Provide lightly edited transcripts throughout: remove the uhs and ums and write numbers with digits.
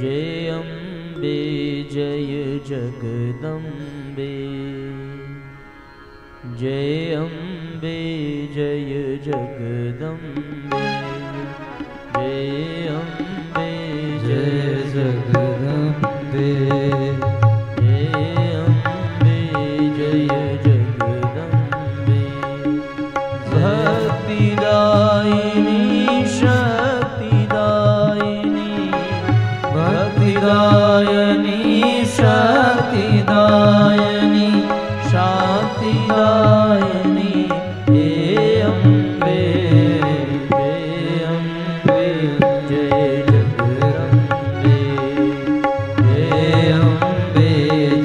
जय अम्बे जय जगदम्बे, जय अम्बे जय जगदम्बे, जय अम्बे जय जगदम्बे, जय अम्बे जय जगदम्बे। भक्तिदायिनी शक्तिदायिनी, भक्तिदायिनी शक्तिदायिनी, शांतिदायिनी हे अम्बे, हे अम्बे जय जगदम्बे, हे अम्बे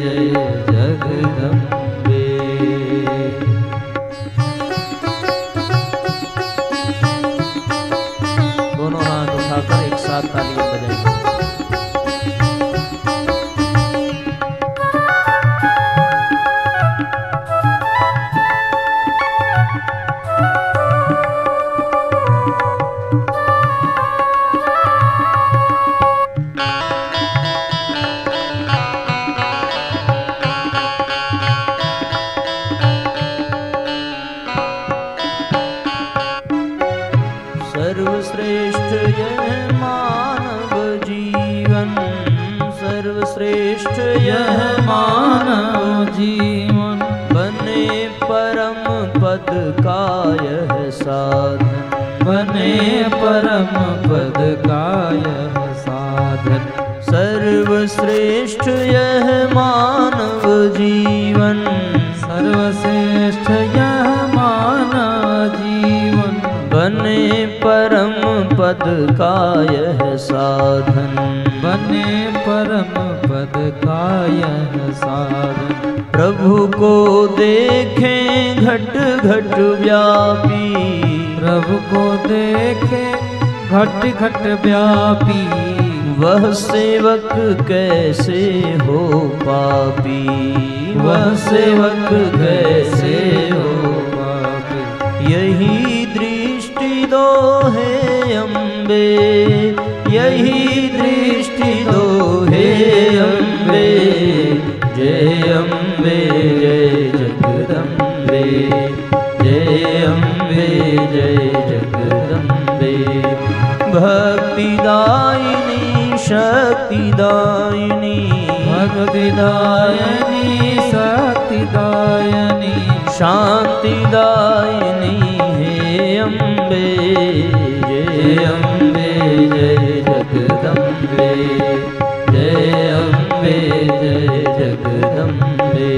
जय जगदम्बे। दोनों हाथ उठाकर एक साथ तालियां बजाएंगे। सर्वश्रेष्ठ यह मानव जीवन, सर्वश्रेष्ठ यह मानव जीवन, बने परम पद का यह साधन, बने परम पद का यह साधन। सर्वश्रेष्ठ यह मानव जीवन, सर्वश्रेष्ठ यह मानव जीवन, बने परम पद का यह साधन, बने परम पद का यह साधन। प्रभु को देखें घट घट व्यापी, प्रभु को देखें घट घट व्यापी, वह सेवक कैसे हो पापी, वह सेवक कैसे हो पापी। यही दृष्टि दो हे अम्बे, यही दृष्टि दो हे अम्बे, जय अम्बे जय जगदम्बे, जय अम्बे जय जगदम्बे। भक्तिदायिनी शक्तिदायिनी, भक्तिदायिनी शक्तिदायिनी, शांतिदायिनी हे अम्बे, जय अम्बे जय जगदम्बे, जय अम्बे जय जगदम्बे।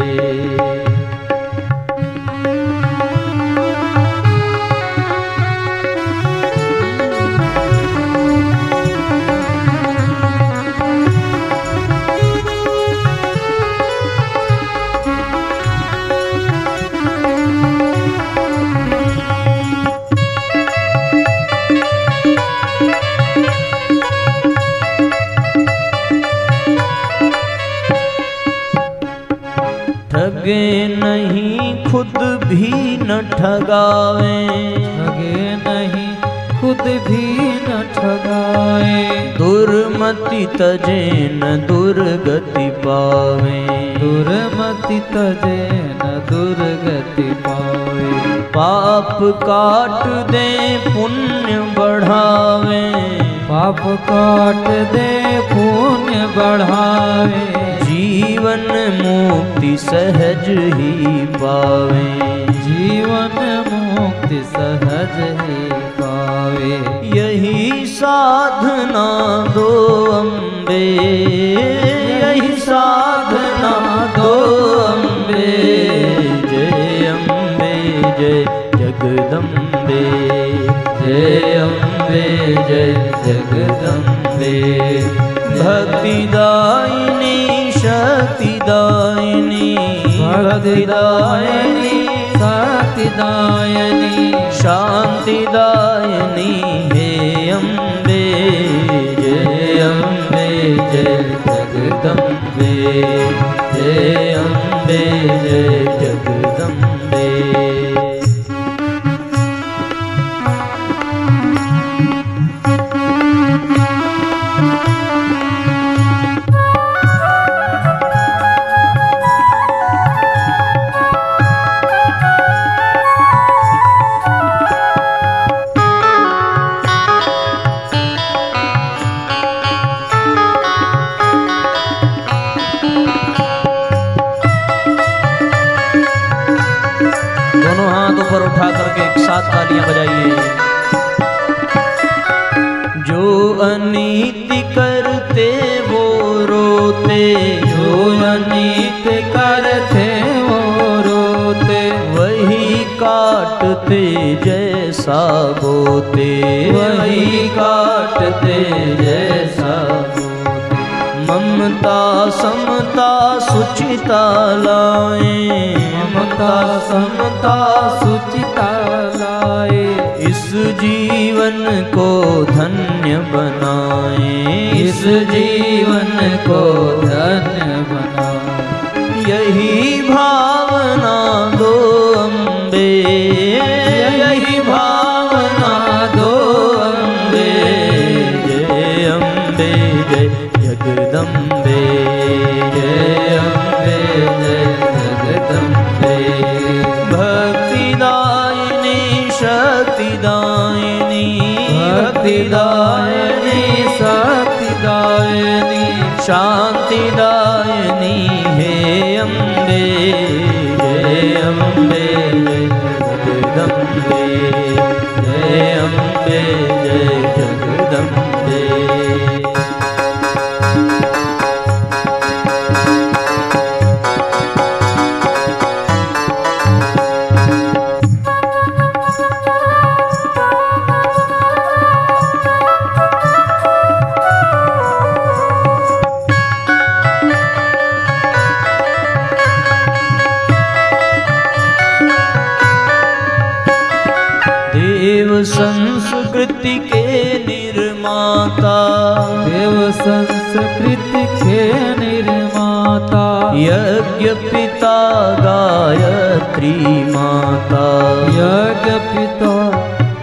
ठगे नहीं खुद भी न ठगावे, ठगे नहीं खुद भी न ठगाए, दुर्मति तजे न दुर्गति पावे, दुर्मति तजे न दुर्गति पावे। पाप काट दे पुण्य बढ़ावे, पाप काट दे पुण्य बढ़ावे, जीवन मुक्ति सहज ही पावे, जीवन मुक्ति सहज ही पावे। यही साधना दो अम्बे, यही साधना दो अम्बे, जय अम्बे जय जगदम्बे, जय अम्बे जय जगदम्बे। भक्तिदायिनी शक्तिदायिनी, भक्तिदायिनी शक्तिदायिनी, शांतिदायिनी हे अम्बे, जय अम्बे जय जगदम्बे, जय अम्बे जय जगदम्बे। साथ तालियां बजाइए। जो अनीति करते वो रोते, जो अनीत करते वो रोते, वही काटते जैसा बोते, वही काटते जैसा बोते। ममता समता सुचिता लाए, ममता समता सुचिता लाए, इस जीवन को धन्य बनाए, इस जीवन को धन्य बनाए। यही भावना दो अम्बे, यही भावना दो अम्बे। जय अम्बे जय जगदम्बे, जय अम्बे जय जगदम्बे। भक्तिदायिनी शक्तिदायिनी, भक्तिदायिनी शक्तिदायिनी, शांतिदायिनी हे अम्बे। जय अम्बे जय जगदम्बे, जय अम्बे जय जगदम्बे। देव संस्कृति के निर्माता, देव संस्कृति के निर्माता, यज्ञ पिता गायत्री माता, यज्ञ पिता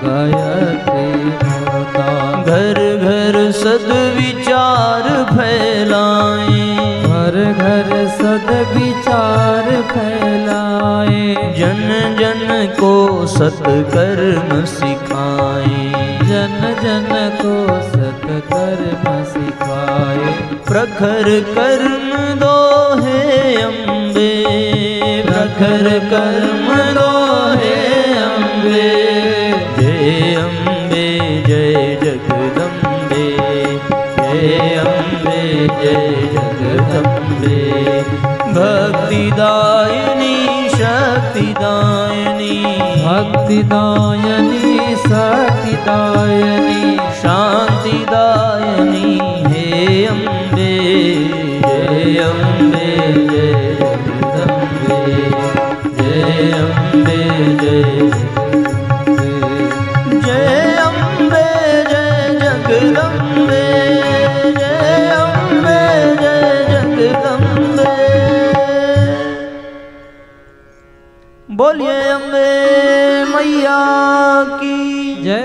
गायत्री माता। घर घर सद्विचार फैलाए, घर घर सद्विचार फैलाए, जन जन को सत्कर्म सिखाए, जन जन को सत्कर्म सिखाए। प्रखर कर्म दो हे अम्बे, प्रखर कर्म दो हे अम्बे। जय अम्बे जय जगदम्बे, जय अम्बे जय जगदम्बे। भक्तिदायिनी शक्तिदायिनी, भक्तिदायिनी शक्तिदायिनी, शांतिदायिनी हे अम्बे। जय अम्बे जय जगदम्बे, जय अम्बे जय जगदम्बे। जय अम्बे जय जगदम्बे, जय अम्बे जय जगदम्बे। बोलिए अम्बे मैया की जय,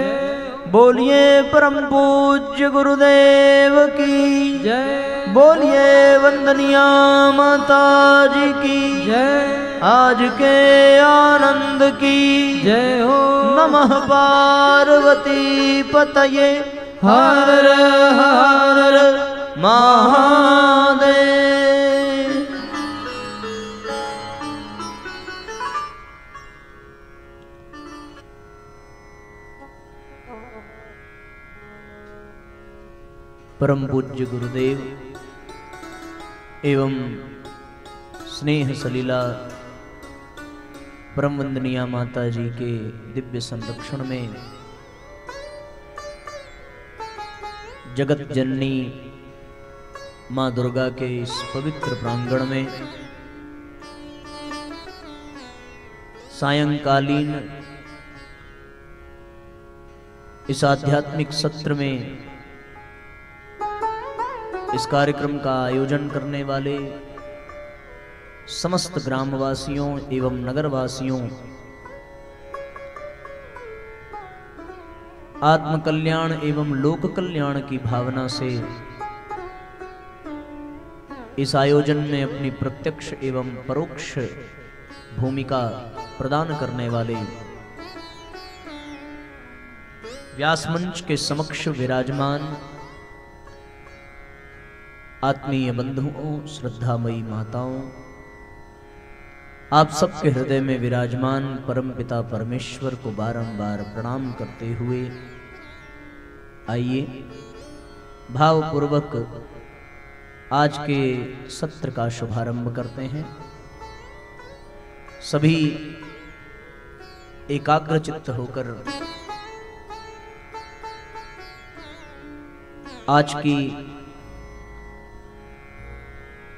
बोलिए परम पूज्य गुरुदेव की जय, बोलिए वंदनिया माता जी की जय, आज के आनंद की जय हो। नमः पार्वती पतये हर हर महादेव। परम पूज्य गुरुदेव एवं स्नेह सलीला परम वंदनीय माता जी के दिव्य संरक्षण में जगत जननी माँ दुर्गा के इस पवित्र प्रांगण में सायंकालीन इस आध्यात्मिक सत्र में इस कार्यक्रम का आयोजन करने वाले समस्त ग्रामवासियों एवं नगरवासियों, आत्म कल्याण एवं लोक कल्याण की भावना से इस आयोजन में अपनी प्रत्यक्ष एवं परोक्ष भूमिका प्रदान करने वाले व्यास मंच के समक्ष विराजमान आत्मीय बंधुओं, श्रद्धामयी माताओं, आप सबके हृदय में विराजमान परमपिता परमेश्वर को बारंबार प्रणाम करते हुए आइए भावपूर्वक आज के सत्र का शुभारंभ करते हैं। सभी एकाग्रचित्त होकर आज की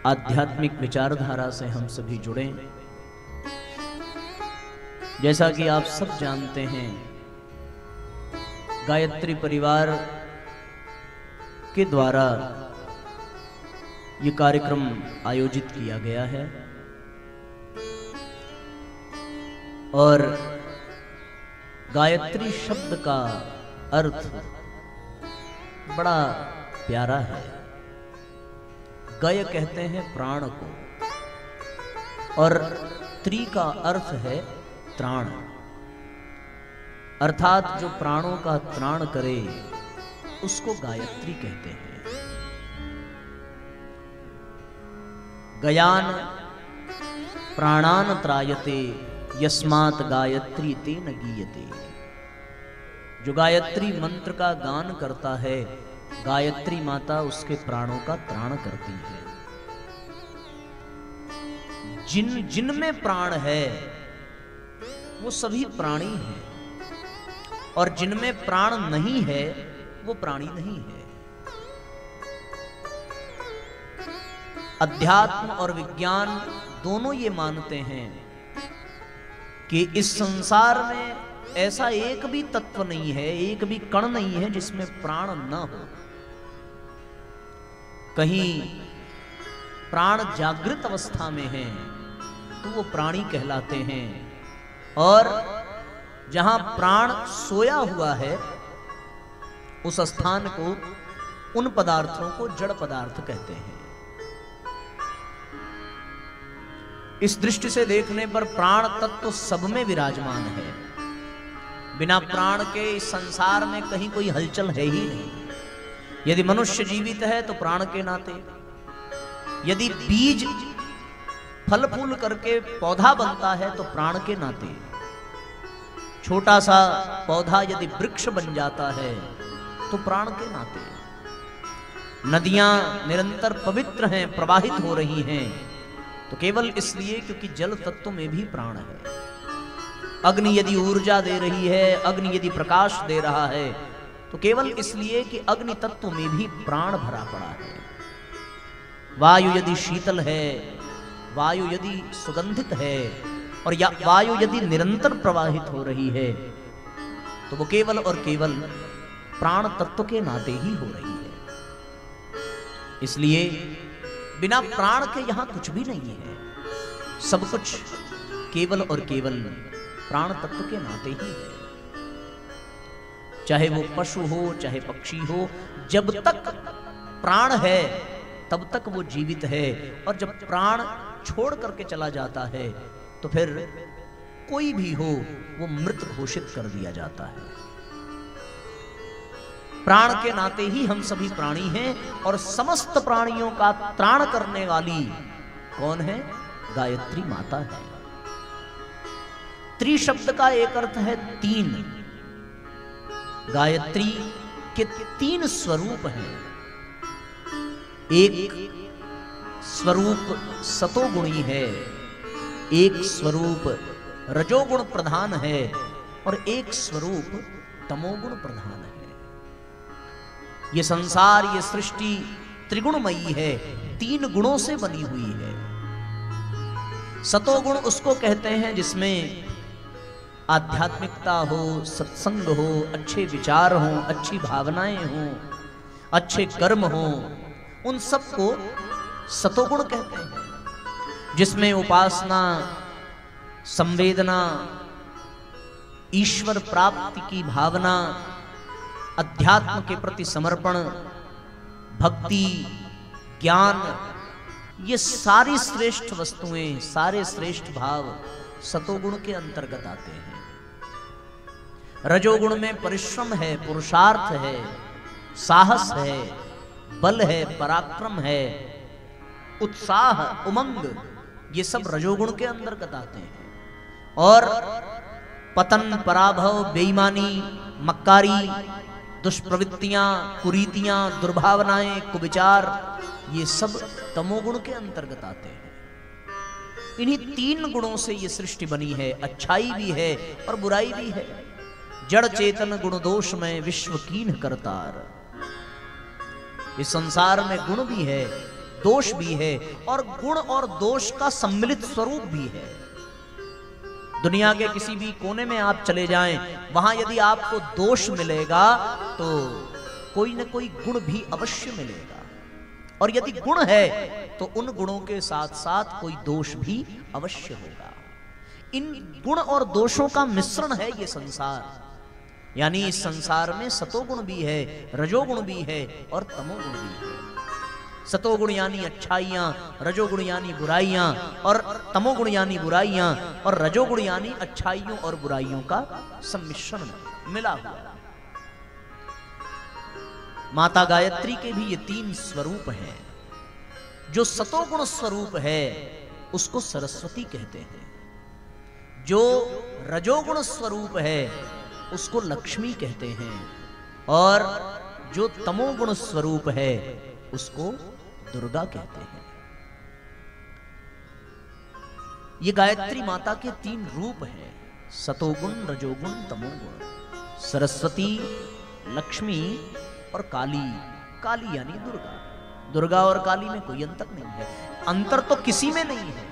आध्यात्मिक विचारधारा से हम सभी जुड़े। जैसा कि आप सब जानते हैं, गायत्री परिवार के द्वारा ये कार्यक्रम आयोजित किया गया है और गायत्री शब्द का अर्थ बड़ा प्यारा है। गय कहते हैं प्राण को और त्रि का अर्थ है त्राण, अर्थात जो प्राणों का त्राण करे उसको गायत्री कहते हैं। गयान प्राणान त्रायते यस्मात् गायत्री तेन गीयते। जो गायत्री मंत्र का गान करता है, गायत्री माता उसके प्राणों का त्राण करती है। जिन जिन में प्राण है वो सभी प्राणी हैं और जिनमें प्राण नहीं है वो प्राणी नहीं है। अध्यात्म और विज्ञान दोनों ये मानते हैं कि इस संसार में ऐसा एक भी तत्व नहीं है, एक भी कण नहीं है जिसमें प्राण न हो। कहीं प्राण जागृत अवस्था में है तो वो प्राणी कहलाते हैं और जहां प्राण सोया हुआ है उस स्थान को, उन पदार्थों को जड़ पदार्थ कहते हैं। इस दृष्टि से देखने पर प्राण तत्व सब में विराजमान है। बिना प्राण के इस संसार में कहीं कोई हलचल है ही नहीं। यदि मनुष्य जीवित है तो प्राण के नाते, यदि बीज फल फूल करके पौधा बनता है तो प्राण के नाते, छोटा सा पौधा यदि वृक्ष बन जाता है तो प्राण के नाते। नदियां निरंतर पवित्र हैं, प्रवाहित हो रही हैं तो केवल इसलिए क्योंकि जल तत्व में भी प्राण है। अग्नि यदि ऊर्जा दे रही है, अग्नि यदि प्रकाश दे रहा है तो केवल इसलिए कि अग्नि तत्व में भी प्राण भरा पड़ा है। वायु यदि शीतल है, वायु यदि सुगंधित है और या वायु यदि निरंतर प्रवाहित हो रही है तो वो केवल और केवल प्राण तत्व के नाते ही हो रही है। इसलिए बिना प्राण के यहां कुछ भी नहीं है। सब कुछ केवल और केवल प्राण तत्व के नाते ही है। चाहे वो पशु हो, चाहे पक्षी हो, जब तक प्राण है तब तक वो जीवित है और जब प्राण छोड़ करके चला जाता है तो फिर कोई भी हो वो मृत घोषित कर दिया जाता है। प्राण के नाते ही हम सभी प्राणी हैं और समस्त प्राणियों का त्राण करने वाली कौन है? गायत्री माता है। त्रि शब्द का एक अर्थ है तीन। गायत्री के तीन स्वरूप हैं। एक स्वरूप सतोगुणी है, एक स्वरूप रजोगुण प्रधान है और एक स्वरूप तमोगुण प्रधान है। ये संसार, ये सृष्टि त्रिगुणमयी है, तीन गुणों से बनी हुई है। सतोगुण उसको कहते हैं जिसमें आध्यात्मिकता हो, सत्संग हो, अच्छे विचार हो, अच्छी भावनाएं हो, अच्छे कर्म हो, उन सबको सतोगुण कहते हैं। जिसमें उपासना, संवेदना, ईश्वर प्राप्ति की भावना, अध्यात्म के प्रति समर्पण, भक्ति, ज्ञान, ये सारी श्रेष्ठ वस्तुएं, सारे श्रेष्ठ भाव सतोगुण के अंतर्गत आते हैं। रजोगुण में परिश्रम है, पुरुषार्थ है, साहस है, बल है, पराक्रम है, उत्साह, उमंग, ये सब रजोगुण के अंतर्गत आते हैं। और पतन, पराभव, बेईमानी, मक्कारी, दुष्प्रवृत्तियां, कुरीतियां, दुर्भावनाएं, कुविचार, ये सब तमोगुण के अंतर्गत आते हैं। इन्हीं 3 गुणों से ये सृष्टि बनी है। अच्छाई भी है और बुराई भी है। जड़ चेतन गुण दोष में विश्व कीन करतार। इस संसार में गुण भी है, दोष भी है, और गुण और दोष का सम्मिलित स्वरूप भी है। दुनिया के किसी भी कोने में आप चले जाएं, वहां यदि आपको दोष मिलेगा तो कोई न कोई गुण भी अवश्य मिलेगा। और यदि गुण है तो उन गुणों के साथ साथ कोई दोष भी अवश्य होगा। इन गुण और दोषों का मिश्रण है ये संसार। यानी इस संसार में सतोगुण भी है, रजोगुण भी है और तमोगुण भी है। सतोगुण यानी अच्छाइयां, रजोगुण यानी बुराइयां, और तमोगुण यानी बुराइयां, और रजोगुण यानी अच्छाइयों और बुराइयों का सम्मिश्रण मिला हुआ। माता गायत्री के भी ये 3 स्वरूप हैं। जो सतोगुण स्वरूप है उसको सरस्वती कहते हैं। जो रजोगुण स्वरूप है उसको लक्ष्मी कहते हैं, और जो तमोगुण स्वरूप है उसको दुर्गा कहते हैं। ये गायत्री माता के 3 रूप हैं, सतोगुण, रजोगुण, तमोगुण। सरस्वती, लक्ष्मी और काली। काली यानी दुर्गा। दुर्गा और काली में कोई अंतर नहीं है। अंतर तो किसी में नहीं है,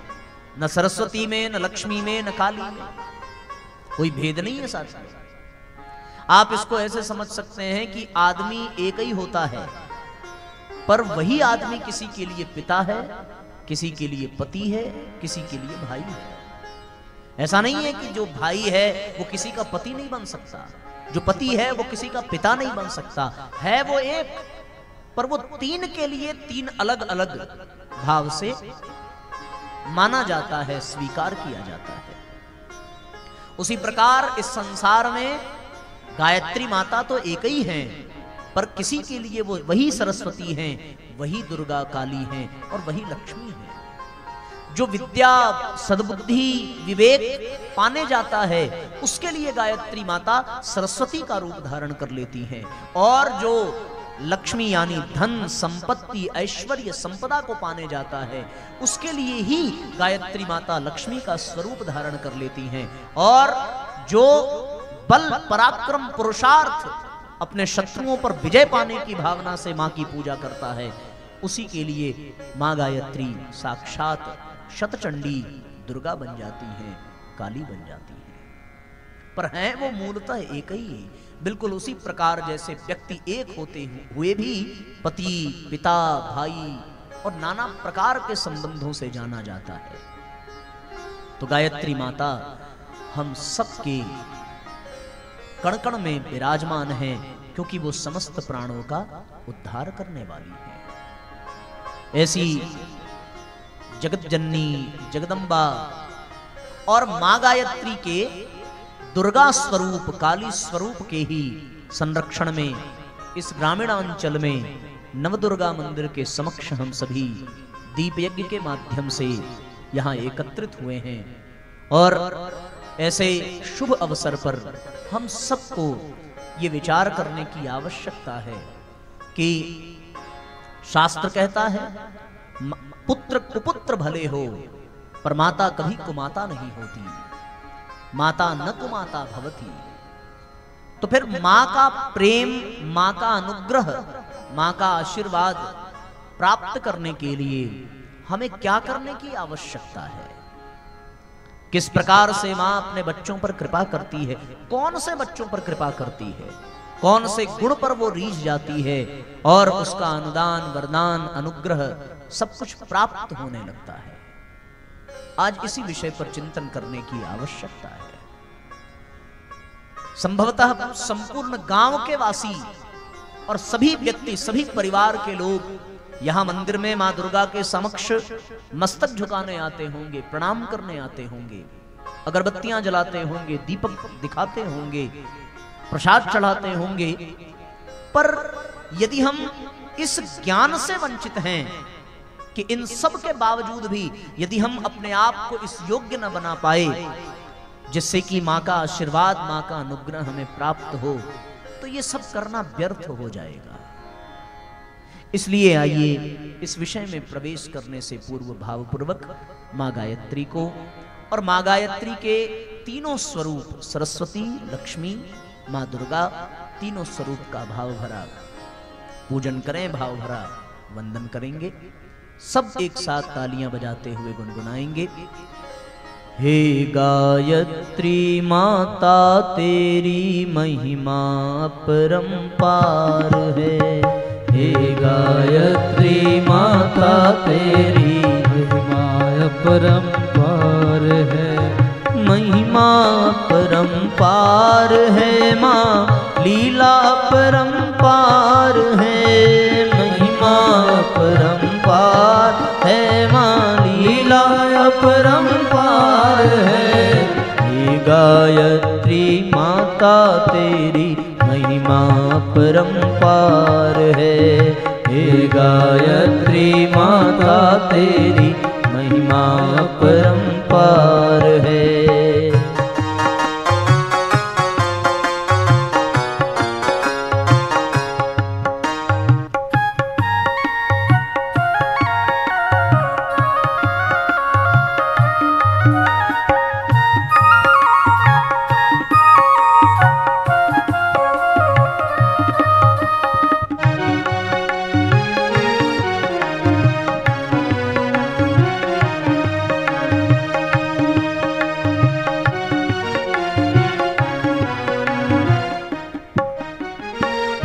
न सरस्वती में, न लक्ष्मी में, न काली में। कोई भेद नहीं है साथ में। आप इसको ऐसे समझ सकते हैं कि आदमी एक ही होता है, पर वही आदमी किसी के लिए पिता है, किसी के लिए पति है, किसी के लिए भाई है। ऐसा नहीं है कि जो भाई है वो किसी का पति नहीं बन सकता, जो पति है वो किसी का पिता नहीं बन सकता। है वो एक, पर वो 3 के लिए 3 अलग अलग भाव से माना जाता है, स्वीकार किया जाता है। उसी प्रकार इस संसार में गायत्री माता तो एक ही हैं, पर किसी के लिए वो वही सरस्वती हैं, वही दुर्गा काली हैं और वही लक्ष्मी हैं। जो विद्या, सद्बुद्धि, विवेक पाने जाता है उसके लिए गायत्री माता सरस्वती का रूप धारण कर लेती हैं, और जो लक्ष्मी यानी धन, संपत्ति, ऐश्वर्य, संपदा को पाने जाता है उसके लिए ही गायत्री माता लक्ष्मी का स्वरूप धारण कर लेती हैं। और जो बल, पराक्रम, पुरुषार्थ, अपने शत्रुओं पर विजय पाने की भावना से मां की पूजा करता है, उसी के लिए मां गायत्री साक्षात शतचंडी दुर्गा बन जाती हैं, काली बन जाती हैं। पर हैं वो मूलतः एक ही है। बिल्कुल उसी प्रकार जैसे व्यक्ति एक होते हुए भी पति, पिता, भाई और नाना प्रकार के संबंधों से जाना जाता है, तो गायत्री माता हम सबके कण कण में विराजमान है, क्योंकि वो समस्त प्राणों का उद्धार करने वाली है। ऐसी जगत जननी जगदम्बा और मां गायत्री के दुर्गा स्वरूप, काली स्वरूप के ही संरक्षण में इस ग्रामीणांचल में नवदुर्गा मंदिर के समक्ष हम सभी दीप यज्ञ के माध्यम से यहाँ एकत्रित हुए हैं। और ऐसे शुभ अवसर पर हम सबको ये विचार करने की आवश्यकता है कि शास्त्र कहता है पुत्र कुपुत्र भले हो, पर माता कभी कुमाता नहीं होती। माता न कुमाता भवती। तो फिर मां का प्रेम, मां का अनुग्रह, मां का आशीर्वाद प्राप्त करने के लिए हमें क्या करने की आवश्यकता है? किस प्रकार से मां अपने बच्चों पर कृपा करती है, कौन से बच्चों पर कृपा करती है, कौन से गुण पर वो रीझ जाती है, और उसका अनुदान, वरदान, अनुग्रह सब कुछ प्राप्त होने लगता है। आज इसी विषय पर चिंतन करने की आवश्यकता है। संभवतः संपूर्ण गांव के वासी और सभी व्यक्ति, सभी परिवार के लोग यहां मंदिर में मां दुर्गा के समक्ष मस्तक झुकाने आते होंगे, प्रणाम करने आते होंगे, अगरबत्तियां जलाते होंगे, दीपक दिखाते होंगे, प्रसाद चढ़ाते होंगे। पर यदि हम इस ज्ञान से वंचित हैं कि इन सब के बावजूद भी यदि हम अपने आप को इस योग्य न बना पाए जिससे कि माँ का आशीर्वाद, माँ का अनुग्रह हमें प्राप्त हो, तो ये सब करना व्यर्थ हो जाएगा। इसलिए आइए इस विषय में प्रवेश करने से पूर्व भावपूर्वक माँ गायत्री को और माँ गायत्री के तीनों स्वरूप सरस्वती, लक्ष्मी, माँ दुर्गा, तीनों स्वरूप का भाव भरा पूजन करें, भाव भरा वंदन करेंगे। सब एक साथ तालियां बजाते हुए गुनगुनाएंगे। हे गायत्री माता तेरी महिमा अपरंपार है। हे गायत्री माता तेरी महिमा अपरंपार है। महिमा अपरंपार है माँ, लीला अपरंपार है। महिमा अपरंपार है माँ, लीला अपरंपार है। हे गायत्री माता तेरी महिमा अपरंपार है। हे गायत्री माता तेरी महिमा अपरंपार है।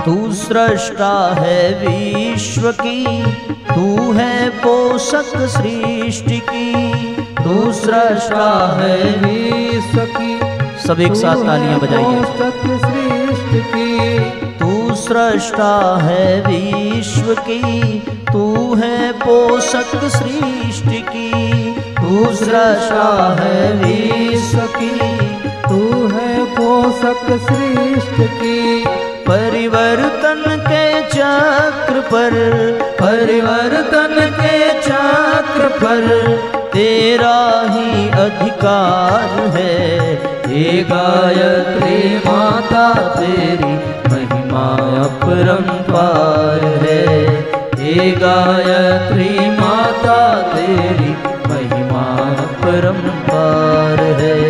तू सृष्टा है विश्व की, तू है पोषक सृष्टि की। तू सृष्टा है विश्व की, सब एक साथ तालियां बजाइए। पोषक सृष्टि की, तू सृष्टा है विश्व की, तू है पोषक सृष्टि की। तू सृष्टा है विश्व की, तू है पोषक सृष्टि की। परिवर्तन के चक्र पर, परिवर्तन के चक्र पर तेरा ही अधिकार है। हे गायत्री माता तेरी महिमा अपरंपार है। हे गायत्री माता तेरी महिमा अपरंपार है।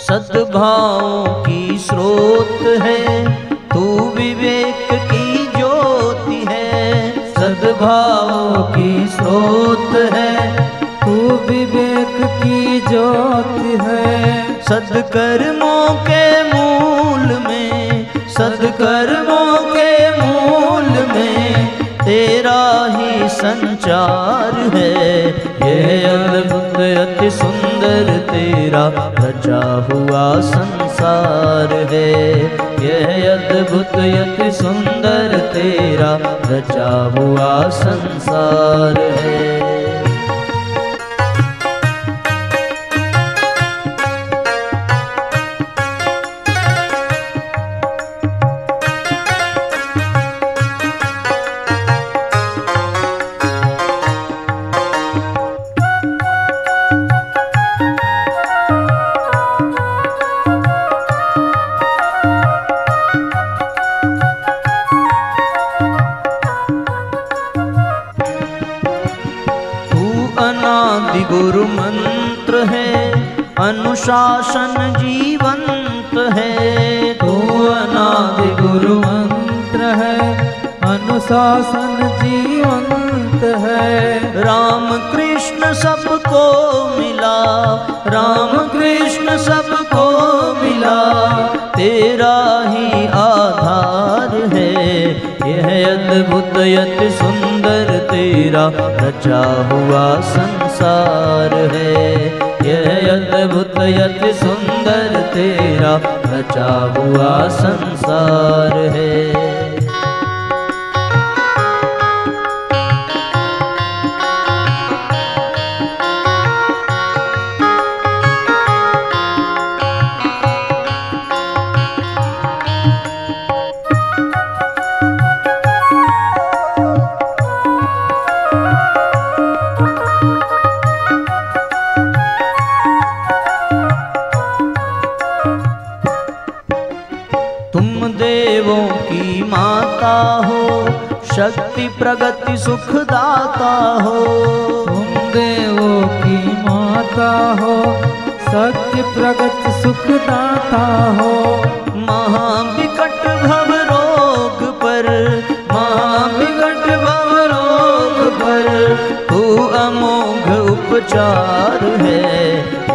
सद्भावों की स्रोत है, तू विवेक की ज्योति है। सद्भावों की स्रोत है, तू विवेक की ज्योति है। सद्कर्मों के मूल में, सद्कर्मों के मूल में तेरा ही संचार है। यह अद्भुत अति सुंदर तेरा रचा हुआ संसार है। यह अद्भुत अति सुंदर तेरा रचा हुआ संसार है। गुरु मंत्र है, अनुशासन जीवंत है। तू अनादि गुरु मंत्र है, अनुशासन जीवंत है। राम कृष्ण सबको मिला, राम कृष्ण सबको मिला, तेरा ही आधार है। यह अद्भुत अति सुंदर तेरा रचा हुआ संसार है। यह अद्भुत अति सुंदर तेरा रचा हुआ संसार है। शक्ति प्रगति सुखदाता हो। तुम देवों की माता हो, शक्ति प्रगति सुखदाता हो। महाविकट भव रोग पर, महाविकट भव रोग पर तू अमोघ उपचार है।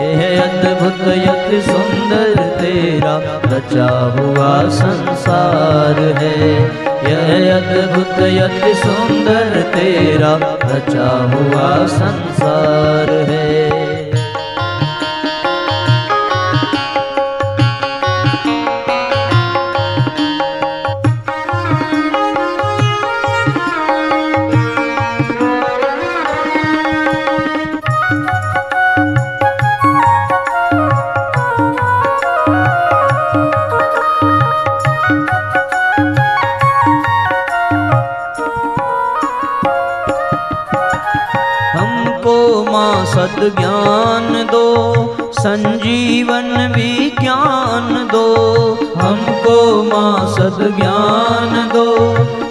यह अद्भुत अति सुंदर तेरा रचा हुआ संसार है। यह अद्भुत अति सुंदर तेरा रचा हुआ संसार है। सद्ज्ञान दो, संजीवन विज्ञान दो। हमको माँ सद्ज्ञान दो,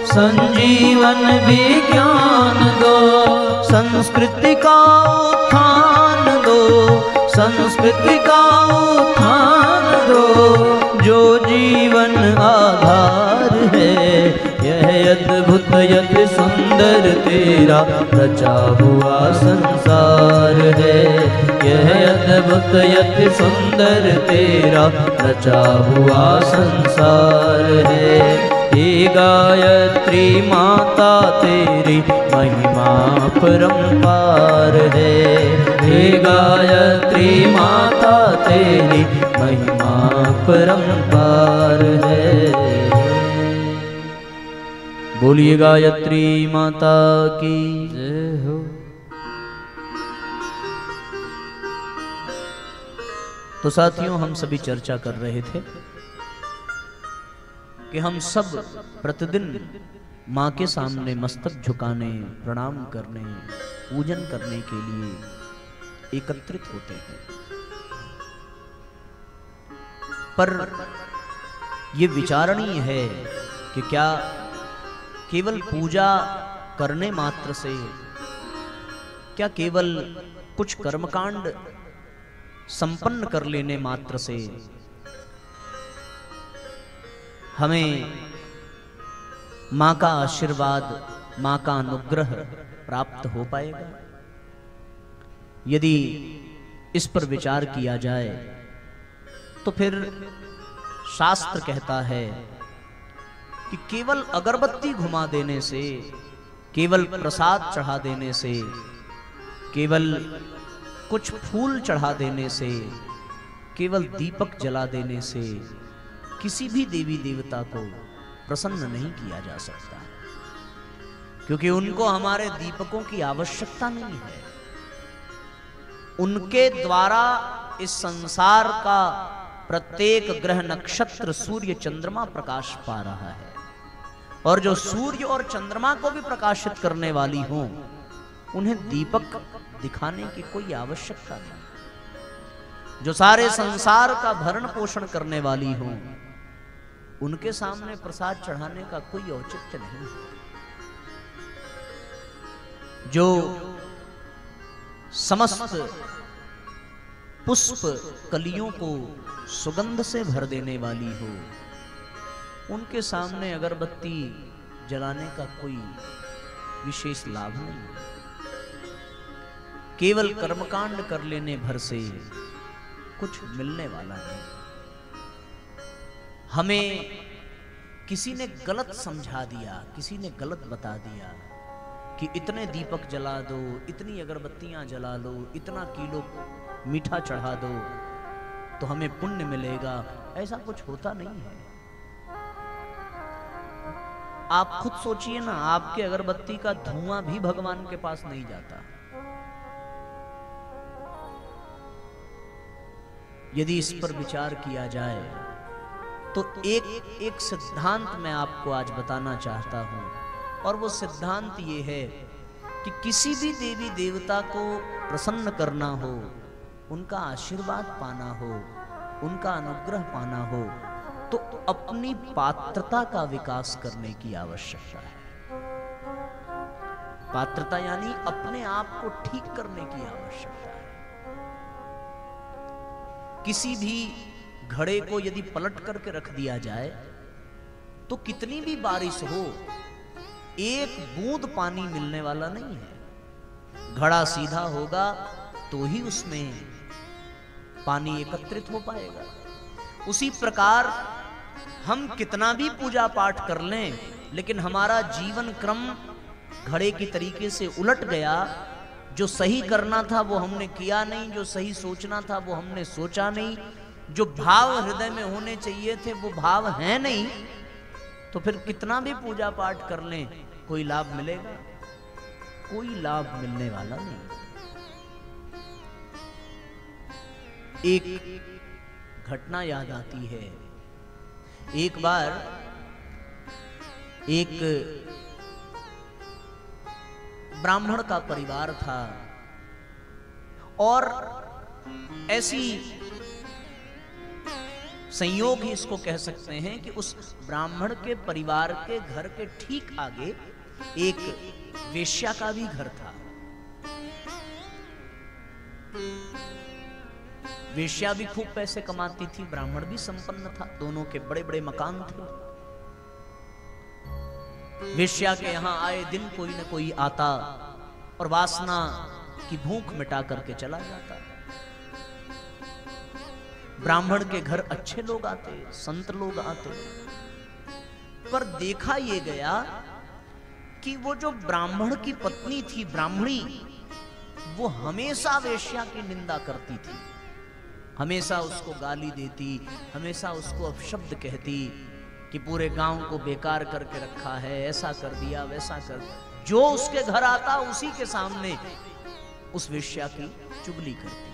संजीवन विज्ञान दो। संस्कृति का उत्थान दो, संस्कृति का उत्थान दो जो जीवन आधार है। यह अद्भुत अति सुंदर तेरा रचा हुआ संसार है। यह अद्भुत अति सुंदर तेरा रचा हुआ संसार है। हे गायत्री माता तेरी महिमा परंपार है। हे गायत्री माता तेरी महिमा परंपार है। बोलिए गायत्री माता की जय हो। तो साथियों, हम सभी चर्चा कर रहे थे कि हम सब प्रतिदिन माँ के सामने मस्तक झुकाने, प्रणाम करने, पूजन करने के लिए एकत्रित होते हैं। पर यह विचारणीय है कि क्या केवल पूजा करने मात्र से, क्या केवल कुछ कर्मकांड संपन्न कर लेने मात्र से हमें माँ का आशीर्वाद, माँ का अनुग्रह प्राप्त हो पाएगा? यदि इस पर विचार किया जाए तो फिर शास्त्र कहता है कि केवल अगरबत्ती घुमा देने से, केवल प्रसाद चढ़ा देने से, केवल कुछ फूल चढ़ा देने से, केवल दीपक जला देने से किसी भी देवी देवता को प्रसन्न नहीं किया जा सकता, क्योंकि उनको हमारे दीपकों की आवश्यकता नहीं है। उनके द्वारा इस संसार का प्रत्येक ग्रह, नक्षत्र, सूर्य, चंद्रमा प्रकाश पा रहा है, और जो सूर्य और चंद्रमा को भी प्रकाशित करने वाली हों, उन्हें दीपक दिखाने की कोई आवश्यकता नहीं। जो सारे संसार का भरण पोषण करने वाली हों, उनके सामने प्रसाद चढ़ाने का कोई औचित्य नहीं है। जो समस्त पुष्प कलियों को सुगंध से भर देने वाली हो, उनके सामने अगरबत्ती जलाने का कोई विशेष लाभ नहीं है। केवल कर्मकांड कर लेने भर से कुछ मिलने वाला नहीं। हमें किसी ने गलत समझा दिया, किसी ने गलत बता दिया कि इतने दीपक जला दो, इतनी अगरबत्तियां जला लो, इतना किलो मीठा चढ़ा दो तो हमें पुण्य मिलेगा। ऐसा कुछ होता नहीं है। आप खुद सोचिए ना, आपके अगरबत्ती का धुआं भी भगवान के पास नहीं जाता। यदि इस पर विचार किया जाए तो एक सिद्धांत मैं आपको आज बताना चाहता हूं, और वो सिद्धांत ये है कि किसी भी देवी देवता को प्रसन्न करना हो, उनका आशीर्वाद पाना हो, उनका अनुग्रह पाना हो, तो अपनी पात्रता का विकास करने की आवश्यकता है। पात्रता यानी अपने आप को ठीक करने की आवश्यकता है। किसी भी घड़े को यदि पलट करके रख दिया जाए तो कितनी भी बारिश हो, एक बूंद पानी मिलने वाला नहीं है। घड़ा सीधा होगा तो ही उसमें पानी एकत्रित हो पाएगा। उसी प्रकार हम कितना भी पूजा पाठ कर लें, लेकिन हमारा जीवन क्रम घड़े की तरीके से उलट गया, जो सही करना था वो हमने किया नहीं, जो सही सोचना था वो हमने सोचा नहीं, जो भाव हृदय में होने चाहिए थे वो भाव हैं नहीं, तो फिर कितना भी पूजा पाठ कर लें कोई लाभ मिलेगा? कोई लाभ मिलने वाला नहीं। एक घटना याद आती है। एक बार एक ब्राह्मण का परिवार था, और ऐसी संयोग ही इसको कह सकते हैं कि उस ब्राह्मण के परिवार के घर के ठीक आगे एक वेश्या का भी घर था। वेश्या भी खूब पैसे कमाती थी, ब्राह्मण भी संपन्न था, दोनों के बड़े बड़े मकान थे। वेश्या के यहां आए दिन कोई न कोई आता और वासना की भूख मिटा करके चला जाता। ब्राह्मण के घर अच्छे लोग आते, संत लोग आते, पर देखा ये गया कि वो जो ब्राह्मण की पत्नी थी, ब्राह्मणी, वो हमेशा वेश्या की निंदा करती थी, हमेशा उसको गाली देती, हमेशा उसको अपशब्द कहती कि पूरे गांव को बेकार करके रखा है, ऐसा कर दिया, वैसा कर। जो उसके घर आता उसी के सामने उस वेश्या की चुगली करती।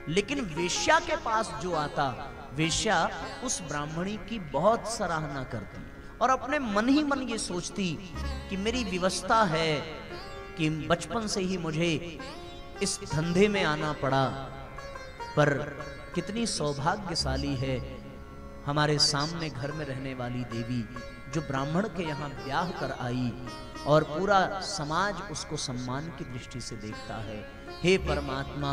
लेकिन वेश्या के पास जो आता, वेश्या उस ब्राह्मणी की बहुत सराहना करती और अपने मन ही मन ये सोचती कि मेरी व्यवस्था है कि बचपन से ही मुझे इस धंधे में आना पड़ा, पर कितनी सौभाग्यशाली है हमारे सामने घर में रहने वाली देवी, जो ब्राह्मण के यहाँ ब्याह कर आई और पूरा समाज उसको सम्मान की दृष्टि से देखता है। हे परमात्मा,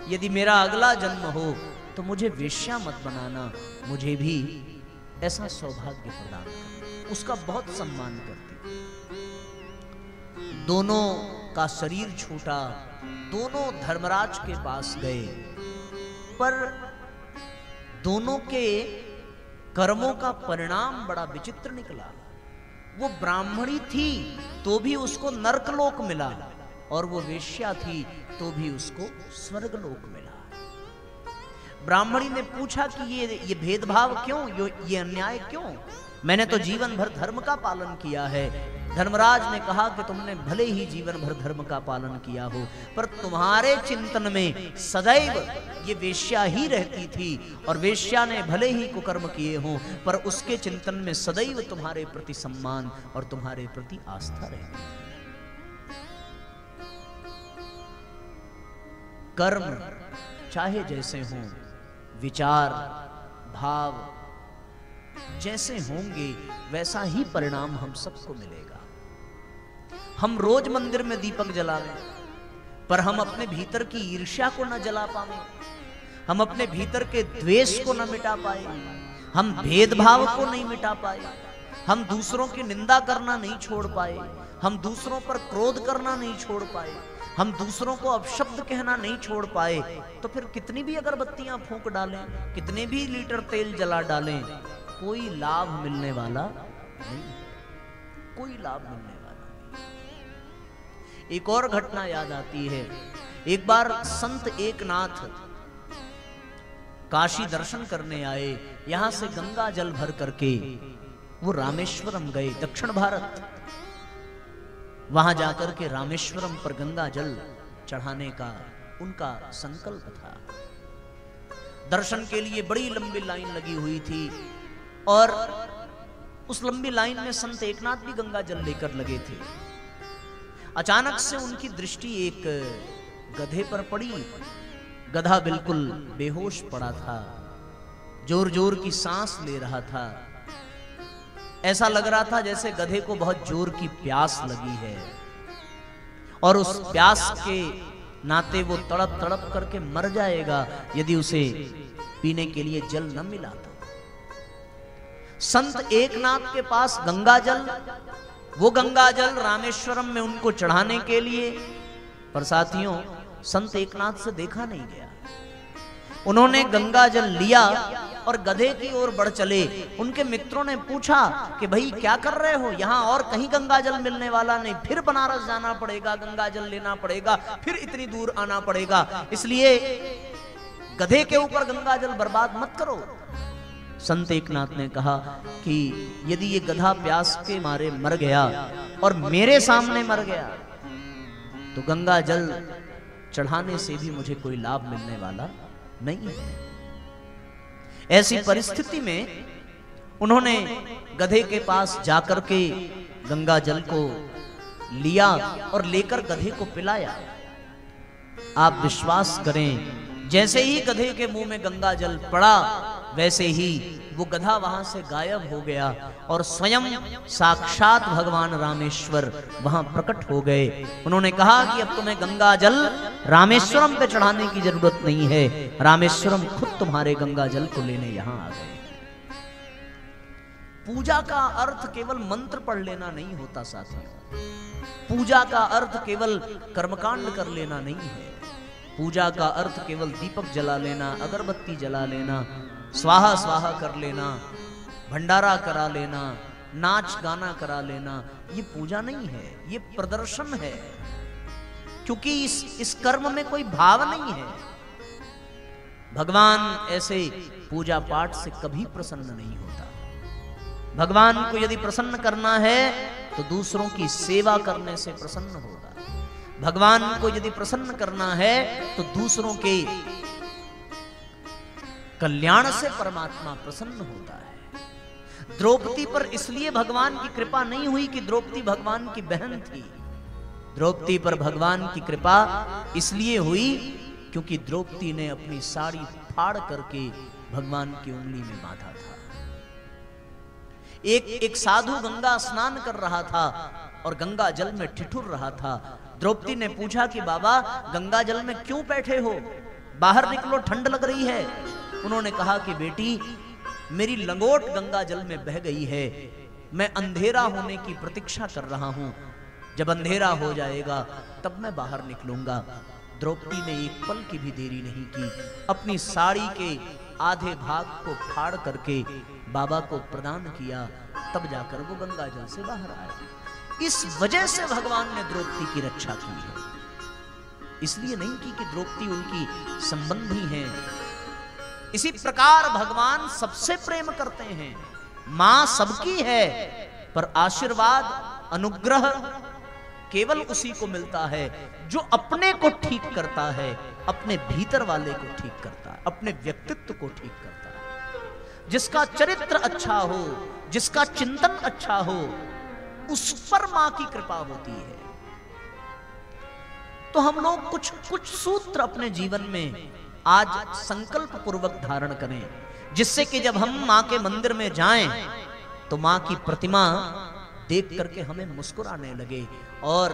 यदि मेरा अगला जन्म हो तो मुझे वेश्या मत बनाना, मुझे भी ऐसा सौभाग्य प्रदान कर। उसका बहुत सम्मान करती। दोनों का शरीर छूटा, दोनों धर्मराज के पास गए, पर दोनों के कर्मों का परिणाम बड़ा विचित्र निकला। वो ब्राह्मणी थी तो भी उसको नरकलोक मिला, और वो वेश्या थी तो भी उसको स्वर्गलोक मिला। ब्राह्मणी ने पूछा कि ये भेदभाव क्यों, ये अन्याय क्यों? मैंने तो जीवन भर धर्म का पालन किया है। धर्मराज ने कहा कि तुमने भले ही जीवन भर धर्म का पालन किया हो, पर तुम्हारे चिंतन में सदैव ये वेश्या ही रहती थी, और वेश्या ने भले ही कुकर्म किए हों, पर उसके चिंतन में सदैव तुम्हारे प्रति सम्मान और तुम्हारे प्रति आस्था रहती। कर्म चाहे जैसे हों, विचार भाव जैसे होंगे, वैसा ही परिणाम हम सबको मिलेगा। हम रोज मंदिर में दीपक जलावें, पर हम अपने भीतर की ईर्ष्या को न जला पाए, हम अपने भीतर के द्वेष को न मिटा पाए, हम भेदभाव को नहीं मिटा पाए, हम दूसरों की निंदा करना नहीं छोड़ पाए, हम दूसरों पर क्रोध करना नहीं छोड़ पाए, हम दूसरों को अपशब्द कहना नहीं छोड़ पाए, तो फिर कितनी भी अगरबत्तियां फूंक डालें, कितने भी लीटर तेल जला डालें, कोई लाभ मिलने वाला नहीं, कोई लाभ मिलने वाला नहीं। एक और घटना याद आती है। एक बार संत एकनाथ काशी दर्शन करने आए, यहां से गंगा जल भर करके वो रामेश्वरम गए, दक्षिण भारत। वहां जाकर के रामेश्वरम पर गंगा जल चढ़ाने का उनका संकल्प था। दर्शन के लिए बड़ी लंबी लाइन लगी हुई थी और उस लंबी लाइन में संत एकनाथ भी गंगा जल लेकर लगे थे। अचानक से उनकी दृष्टि एक गधे पर पड़ी। गधा बिल्कुल बेहोश पड़ा था, जोर जोर की सांस ले रहा था। ऐसा लग रहा था जैसे गधे को बहुत जोर की प्यास लगी है और उस प्यास के नाते वो तड़प तड़प करके मर जाएगा यदि उसे पीने के लिए जल न मिला तो। संत एकनाथ के पास गंगा जल, वो गंगा जल रामेश्वरम में उनको चढ़ाने के लिए, पर साथियों संत एकनाथ से देखा नहीं गया। उन्होंने गंगा जल लिया और गधे की ओर बढ़ चले। उनके मित्रों ने पूछा कि भाई क्या कर रहे हो, यहां और कहीं गंगा जल मिलने वाला नहीं, फिर बनारस जाना पड़ेगा, गंगा जल लेना पड़ेगा, फिर इतनी दूर आना पड़ेगा, इसलिए गधे के ऊपर गंगा जल बर्बाद मत करो। संत एकनाथ ने कहा कि यदि ये गधा प्यास के मारे मर गया और मेरे सामने मर गया तो गंगा जल चढ़ाने से भी मुझे कोई लाभ मिलने वाला नहीं है। ऐसी परिस्थिति में उन्होंने गधे के पास जाकर के गंगा जल को लिया और लेकर गधे को पिलाया। आप विश्वास करें, जैसे ही गधे के मुंह में गंगा जल पड़ा वैसे ही वो गधा वहां से गायब हो गया और स्वयं साक्षात भगवान रामेश्वर वहां प्रकट हो गए। उन्होंने कहा कि अब तुम्हें गंगा जल रामेश्वरम पे चढ़ाने की जरूरत नहीं है, रामेश्वरम खुद तुम्हारे गंगा जल को लेने यहां आ गए। पूजा का अर्थ केवल मंत्र पढ़ लेना नहीं होता साथियों। पूजा का अर्थ केवल कर्मकांड कर लेना नहीं है। पूजा का अर्थ केवल दीपक जला लेना, अगरबत्ती जला लेना, स्वाहा स्वाहा कर लेना, भंडारा करा लेना, नाच गाना करा लेना, ये पूजा नहीं है, ये प्रदर्शन है। क्योंकि इस कर्म में कोई भाव नहीं है। भगवान ऐसे पूजा पाठ से कभी प्रसन्न नहीं होता। भगवान को यदि प्रसन्न करना है तो दूसरों की सेवा करने से प्रसन्न होगा। भगवान को यदि प्रसन्न करना है तो दूसरों के कल्याण से परमात्मा प्रसन्न होता है। द्रौपदी पर इसलिए भगवान की कृपा नहीं हुई कि द्रौपदी भगवान की बहन थी। द्रौपदी पर भगवान की कृपा इसलिए हुई क्योंकि द्रौपदी ने अपनी साड़ी फाड़ करके भगवान की उंगली में बांधा था। एक साधु गंगा स्नान कर रहा था और गंगा जल में ठिठुर रहा था। द्रौपदी ने पूछा कि बाबा गंगा जल में क्यों बैठे हो, बाहर निकलो, ठंड लग रही है। उन्होंने कहा कि बेटी मेरी लंगोट गंगा जल में बह गई है, मैं अंधेरा होने की प्रतीक्षा कर रहा हूं, जब अंधेरा हो जाएगा तब मैं बाहर निकलूंगा। द्रौपदी ने एक पल की भी देरी नहीं की, अपनी साड़ी के आधे भाग को फाड़ करके बाबा को प्रदान किया, तब जाकर वो गंगा जल से बाहर आए। इस वजह से भगवान ने द्रौपदी की रक्षा की है, इसलिए नहीं की कि द्रौपदी उनकी संबंधी हैं। इसी प्रकार भगवान सबसे प्रेम करते हैं। मां सबकी है पर आशीर्वाद अनुग्रह केवल उसी को मिलता है जो अपने को ठीक करता है, अपने भीतर वाले को ठीक करता है, अपने व्यक्तित्व को ठीक करता है। जिसका चरित्र अच्छा हो, जिसका चिंतन अच्छा हो, उस पर मां की कृपा होती है। तो हम लोग कुछ सूत्र अपने जीवन में आज संकल्प पूर्वक धारण करें, जिससे कि जब हम मां के मंदिर में जाएं तो मां की प्रतिमा देख करके हमें मुस्कुराने लगे और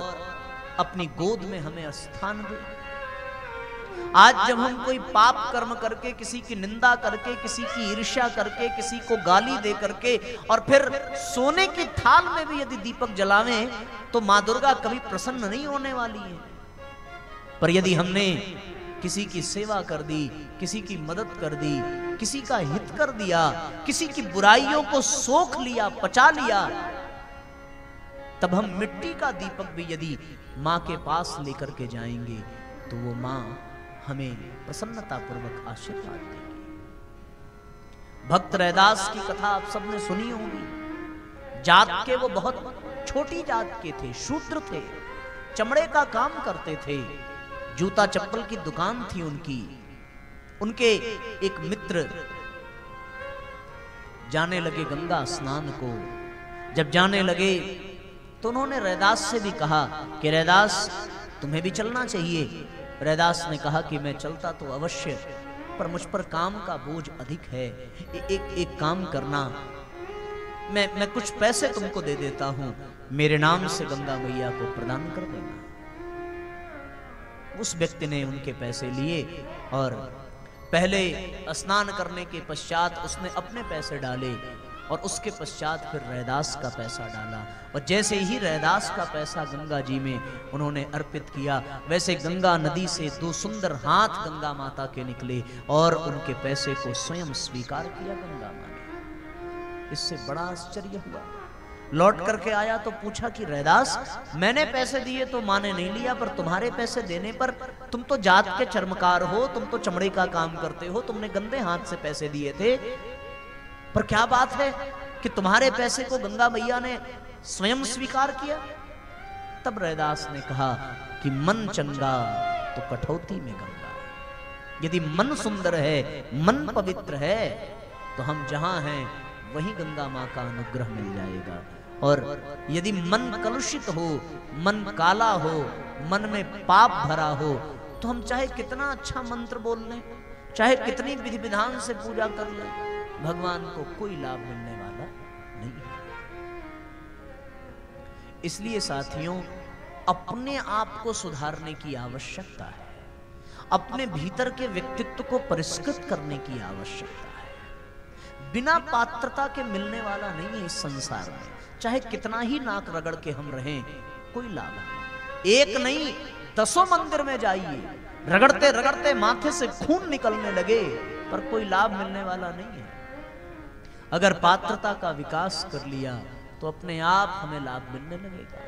अपनी गोद में हमें स्थान दे। आज जब हम कोई पाप कर्म करके, किसी की निंदा करके, किसी की ईर्ष्या करके, किसी को गाली दे करके और फिर सोने की थाल में भी यदि दीपक जलावें तो मां दुर्गा कभी प्रसन्न नहीं होने वाली है। पर यदि हमने किसी की सेवा कर दी, किसी की मदद कर दी, किसी का हित कर दिया, किसी की बुराइयों को सोख लिया, पचा लिया, तब हम मिट्टी का दीपक भी यदि मां के पास लेकर के जाएंगे तो वो मां हमें प्रसन्नता पूर्वक आशीर्वाद देगी। भक्त रैदास की कथा आप सबने सुनी होगी। जात के वो बहुत छोटी जात के थे, शूद्र थे, चमड़े का काम करते थे, जूता चप्पल की दुकान थी उनकी। उनके एक मित्र जाने लगे गंगा स्नान को। जब जाने लगे तो उन्होंने रैदास से भी कहा कि रैदास तुम्हें भी चलना चाहिए। रैदास ने कहा कि मैं चलता तो अवश्य, पर मुझ पर काम का बोझ अधिक है। एक काम करना, मैं कुछ पैसे तुमको दे देता हूं, मेरे नाम से गंगा मैया को प्रदान कर देना। उस व्यक्ति ने उनके पैसे लिए और पहले स्नान करने के पश्चात उसने अपने पैसे डाले और उसके पश्चात फिर रैदास का पैसा डाला। और जैसे ही रैदास का पैसा गंगा जी में उन्होंने अर्पित किया, वैसे गंगा नदी से 2 सुंदर हाथ गंगा माता के निकले और उनके पैसे को स्वयं स्वीकार किया गंगा माँ ने। इससे बड़ा आश्चर्य हुआ। लौट करके आया तो पूछा कि रैदास, मैंने पैसे दिए तो माँ ने नहीं लिया, पर तुम्हारे पैसे देने पर, तुम तो जात के चर्मकार हो, तुम तो चमड़े का काम करते हो, तुमने गंदे हाथ से पैसे दिए थे, पर क्या बात है कि तुम्हारे पैसे को गंगा मैया ने स्वयं स्वीकार किया? तब रैदास ने कहा कि मन चंगा तो कठौती में गंगा। यदि मन सुंदर है, मन पवित्र है, तो हम जहां हैं वहीं गंगा मां का अनुग्रह मिल जाएगा। और यदि मन कलुषित हो, मन काला हो, मन में पाप भरा हो, तो हम चाहे कितना अच्छा मंत्र बोल लें, चाहे कितनी विधि विधान से पूजा कर लें, भगवान को कोई लाभ मिलने वाला नहीं है। इसलिए साथियों, अपने आप को सुधारने की आवश्यकता है, अपने भीतर के व्यक्तित्व को परिष्कृत करने की आवश्यकता है। बिना पात्रता के मिलने वाला नहीं है इस संसार में। चाहे कितना ही नाक रगड़ के हम रहें, कोई लाभ नहीं। एक नहीं, 10 मंदिर में जाइए, रगड़ते रगड़ते माथे से खून निकलने लगे, पर कोई लाभ मिलने वाला नहीं है। अगर पात्रता का विकास कर लिया तो अपने आप हमें लाभ मिलने लगेगा।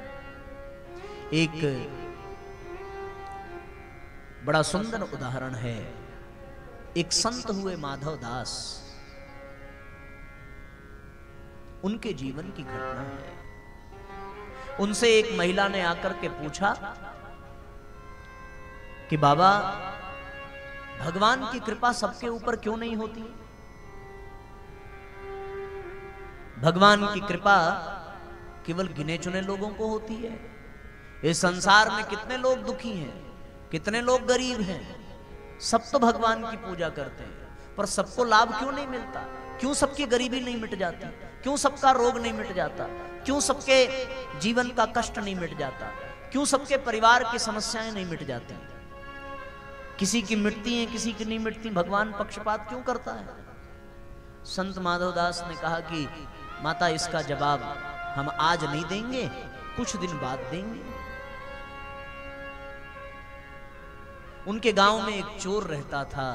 एक बड़ा सुंदर उदाहरण है, एक संत हुए माधव दास, उनके जीवन की घटना है। उनसे एक महिला ने आकर के पूछा कि बाबा, भगवान की कृपा सबके ऊपर क्यों नहीं होती? भगवान की कृपा केवल गिने चुने लोगों को होती है। इस संसार में कितने लोग दुखी हैं, कितने लोग गरीब हैं, सब तो भगवान की पूजा करते हैं, पर सबको लाभ क्यों नहीं मिलता? क्यों सबकी गरीबी नहीं मिट जाती? क्यों सबका रोग नहीं मिट जाता? क्यों सबके जीवन का कष्ट नहीं मिट जाता? क्यों सबके परिवार की समस्याएं नहीं मिट जाती? किसी की मिटती हैं, किसी की नहीं मिटती। भगवान पक्षपात क्यों करता है? संत माधवदास ने कहा कि माता, इसका जवाब हम आज नहीं देंगे, कुछ दिन बाद देंगे। उनके गांव में एक चोर रहता था।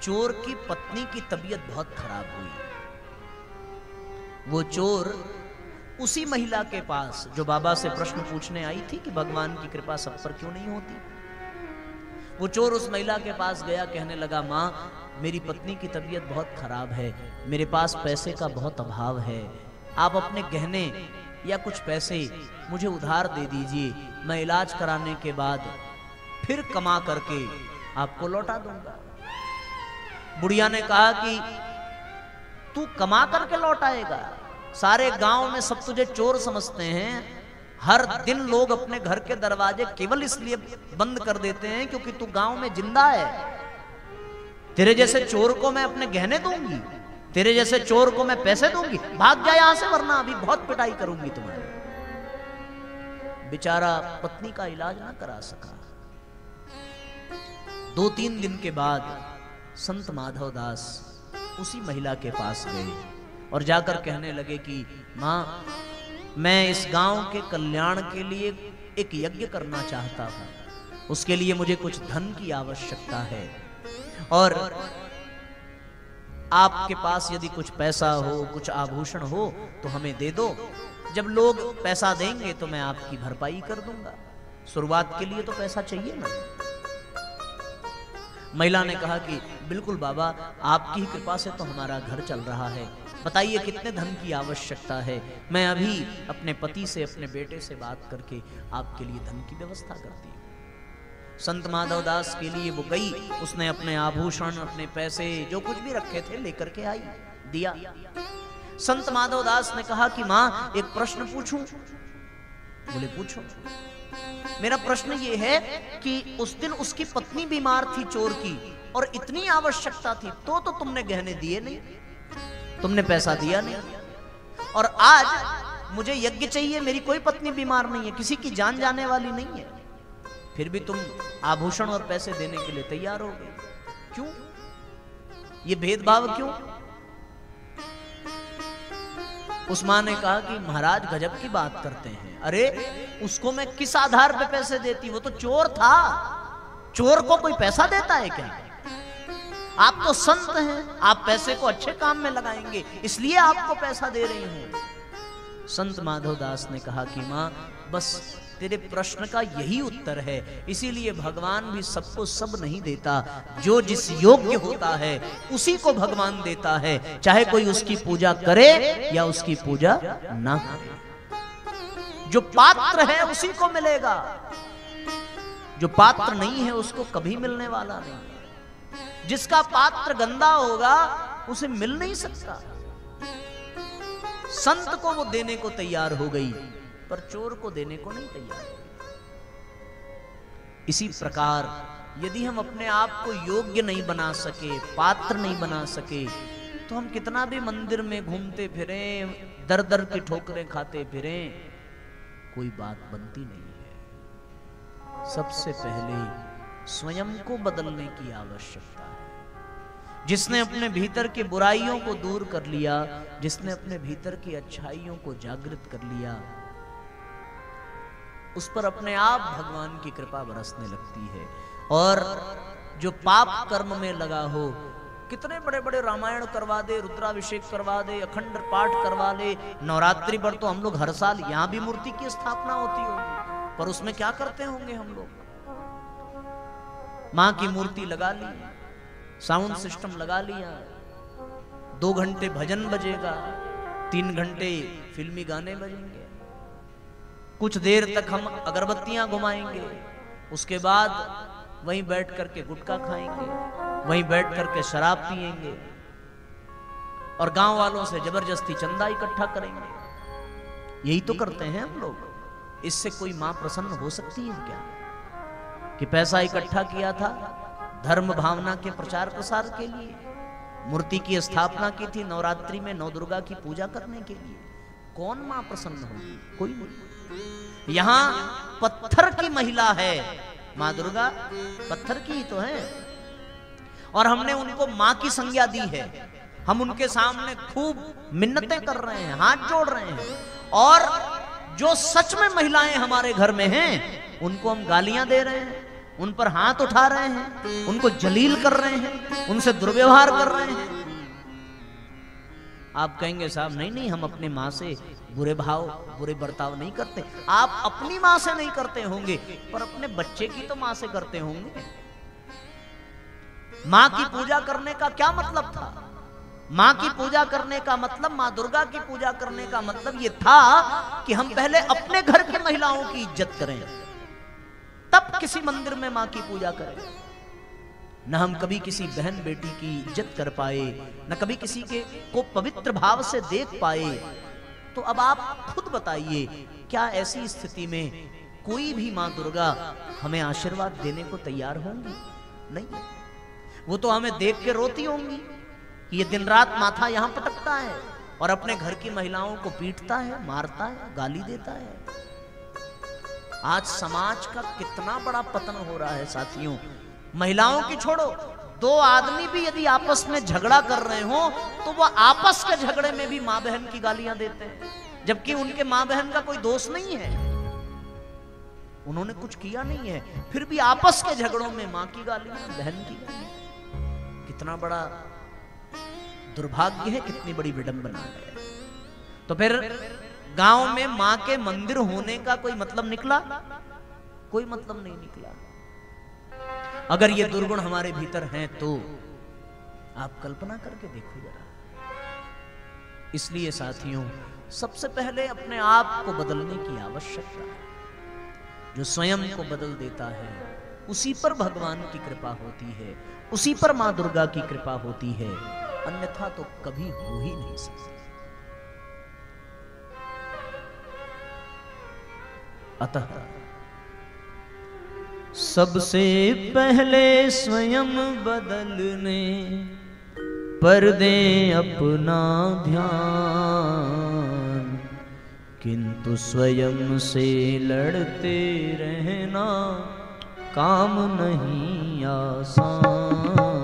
चोर की पत्नी की तबीयत बहुत खराब हुई। वो चोर उसी महिला के पास जो बाबा से प्रश्न पूछने आई थी कि भगवान की कृपा सब पर क्यों नहीं होती, वो चोर उस महिला के पास गया, कहने लगा, माँ, मेरी पत्नी की तबीयत बहुत खराब है, मेरे पास पैसे का बहुत अभाव है, आप अपने गहने या कुछ पैसे मुझे उधार दे दीजिए, मैं इलाज कराने के बाद फिर कमा करके आपको लौटा दूंगा। बुढ़िया ने कहा कि तू कमा करके लौटाएगा? सारे गांव में सब तुझे चोर समझते हैं, हर दिन लोग अपने घर के दरवाजे केवल इसलिए बंद कर देते हैं क्योंकि तू गांव में जिंदा है। तेरे जैसे चोर को मैं अपने गहने दूंगी, तेरे जैसे चोर को मैं पैसे दूंगी? भाग जा यहां से, वरना अभी बहुत पिटाई करूंगी तुम्हारी। बेचारा पत्नी का इलाज ना करा सका। 2-3 दिन के बाद संत माधवदास उसी महिला के पास गए और जाकर कहने लगे कि मां, मैं इस गांव के कल्याण के लिए एक यज्ञ करना चाहता हूं, उसके लिए मुझे कुछ धन की आवश्यकता है और आपके पास यदि कुछ पैसा हो, कुछ आभूषण हो तो हमें दे दो, जब लोग पैसा देंगे तो मैं आपकी भरपाई कर दूंगा। शुरुआत के लिए तो पैसा चाहिए ना। महिला ने कहा कि बिल्कुल बाबा, आपकी ही कृपा से तो हमारा घर चल रहा है, बताइए कितने धन की आवश्यकता है, मैं अभी अपने पति से, अपने बेटे से बात करके आपके लिए धन की व्यवस्था करती हूँ। संत माधव दास के लिए वो गई, उसने अपने आभूषण, अपने पैसे जो कुछ भी रखे थे लेकर के आई, दिया। संत माधव दास ने कहा कि मां एक प्रश्न पूछूं? बोले पूछो। मेरा प्रश्न ये है कि उस दिन उसकी पत्नी बीमार थी चोर की, और इतनी आवश्यकता थी तो तुमने गहने दिए नहीं, तुमने पैसा दिया नहीं, और आज मुझे यज्ञ चाहिए, मेरी कोई पत्नी बीमार नहीं है, किसी की जान जाने वाली नहीं है, फिर भी तुम आभूषण और पैसे देने के लिए तैयार हो गए, क्यों? ये भेदभाव क्यों? उस मां ने कहा कि महाराज गजब की बात करते हैं, अरे उसको मैं किस आधार पे पैसे देती, वो तो चोर था, चोर को कोई पैसा देता है क्या? आप तो संत हैं, आप पैसे को अच्छे काम में लगाएंगे, इसलिए आपको पैसा दे रही हूं। संत माधव दास ने कहा कि मां बस तेरे प्रश्न का यही उत्तर है, इसीलिए भगवान भी सबको सब नहीं देता, जो जिस योग्य होता है उसी को भगवान देता है, चाहे कोई उसकी पूजा करे या उसकी पूजा ना करे। जो पात्र है उसी को मिलेगा, जो पात्र नहीं है उसको कभी मिलने वाला नहीं। जिसका पात्र गंदा होगा उसे मिल नहीं सकता। संत को वो देने को तैयार हो गई, पर चोर को देने को नहीं तैयार। इसी प्रकार यदि हम अपने आप को योग्य नहीं बना सके, पात्र नहीं बना सके, तो हम कितना भी मंदिर में घूमते फिरें, दर दर की ठोकरें खाते फिरें, कोई बात बनती नहीं है। सबसे पहले स्वयं को बदलने की आवश्यकता है। जिसने अपने भीतर की बुराइयों को दूर कर लिया, जिसने अपने भीतर की अच्छाइयों को जागृत कर लिया, उस पर अपने आप भगवान की कृपा बरसने लगती है। और जो पाप कर्म में लगा हो, कितने बड़े बड़े रामायण करवा दे, रुद्राभिषेक करवा दे, अखंड पाठ करवा ले, नवरात्रि पर तो हम लोग हर साल यहां भी मूर्ति की स्थापना होती होगी, पर उसमें क्या करते होंगे हम लोग? मां की मूर्ति लगा ली, साउंड सिस्टम लगा लिया, 2 घंटे भजन बजेगा, 3 घंटे फिल्मी गाने बजेंगे, कुछ देर तक हम अगरबत्तियां घुमाएंगे, उसके बाद वहीं बैठ करके गुटखा खाएंगे, वहीं बैठ करके शराब पिएंगे, और गांव वालों से जबरदस्ती चंदा इकट्ठा करेंगे। यही तो करते हैं हम लोग। इससे कोई मां प्रसन्न हो सकती है क्या? कि पैसा इकट्ठा किया था धर्म भावना के प्रचार प्रसार के लिए, मूर्ति की स्थापना की थी नवरात्रि में नौ दुर्गा की पूजा करने के लिए, कौन मां प्रसन्न होगी? कोई नहीं। यहां पत्थर की महिला है, मां दुर्गा पत्थर की ही तो है, और हमने उनको मां की संज्ञा दी है। हम उनके सामने खूब मिन्नतें कर रहे हैं, हाथ जोड़ रहे हैं, और जो सच में महिलाएं हमारे घर में हैं उनको हम गालियां दे रहे हैं, उन पर हाथ उठा रहे हैं, उनको जलील कर रहे हैं, उनसे दुर्व्यवहार कर रहे हैं। आप कहेंगे साहब नहीं नहीं, हम अपने मां से बुरे भाव, बुरे बर्ताव नहीं करते। आप अपनी मां से नहीं करते होंगे, पर अपने बच्चे की तो मां से करते होंगे। मां की पूजा करने का क्या मतलब था? मां की पूजा करने का मतलब, मां दुर्गा की पूजा करने का मतलब यह था कि हम पहले अपने घर की महिलाओं की इज्जत करें, तब किसी मंदिर में मां की पूजा करें। न हम कभी किसी बहन बेटी की इज्जत कर पाए, न कभी किसी के को पवित्र भाव से देख पाए। तो अब आप खुद बताइए, क्या ऐसी स्थिति में कोई भी मां दुर्गा हमें आशीर्वाद देने को तैयार होंगी? नहीं, वो तो हमें देख के रोती होंगी कि ये दिन रात माथा यहां पटकता है और अपने घर की महिलाओं को पीटता है, मारता है, गाली देता है। आज समाज का कितना बड़ा पतन हो रहा है साथियों। महिलाओं की छोड़ो, 2 आदमी भी यदि आपस में झगड़ा कर रहे हो तो वो आपस के झगड़े में भी मां बहन की गालियां देते हैं, जबकि उनके मां बहन का कोई दोष नहीं है, उन्होंने कुछ किया नहीं है, फिर भी आपस के झगड़ों में मां की गालियां, बहन की गालियां। कितना बड़ा दुर्भाग्य है, कितनी बड़ी विडंबना है। तो फिर गांव में मां के मंदिर होने का कोई मतलब निकला? कोई मतलब नहीं निकला। अगर ये दुर्गुण हमारे भीतर हैं तो आप कल्पना करके देखो जरा। इसलिए साथियों, सबसे पहले अपने आप को बदलने की आवश्यकता है। जो स्वयं को बदल देता है उसी पर भगवान की कृपा होती है, उसी पर मां दुर्गा की कृपा होती है, अन्यथा तो कभी हो ही नहीं सकती। अतः सबसे पहले स्वयं बदलने पर दे अपना ध्यान, किंतु स्वयं से लड़ते रहना काम नहीं आसान।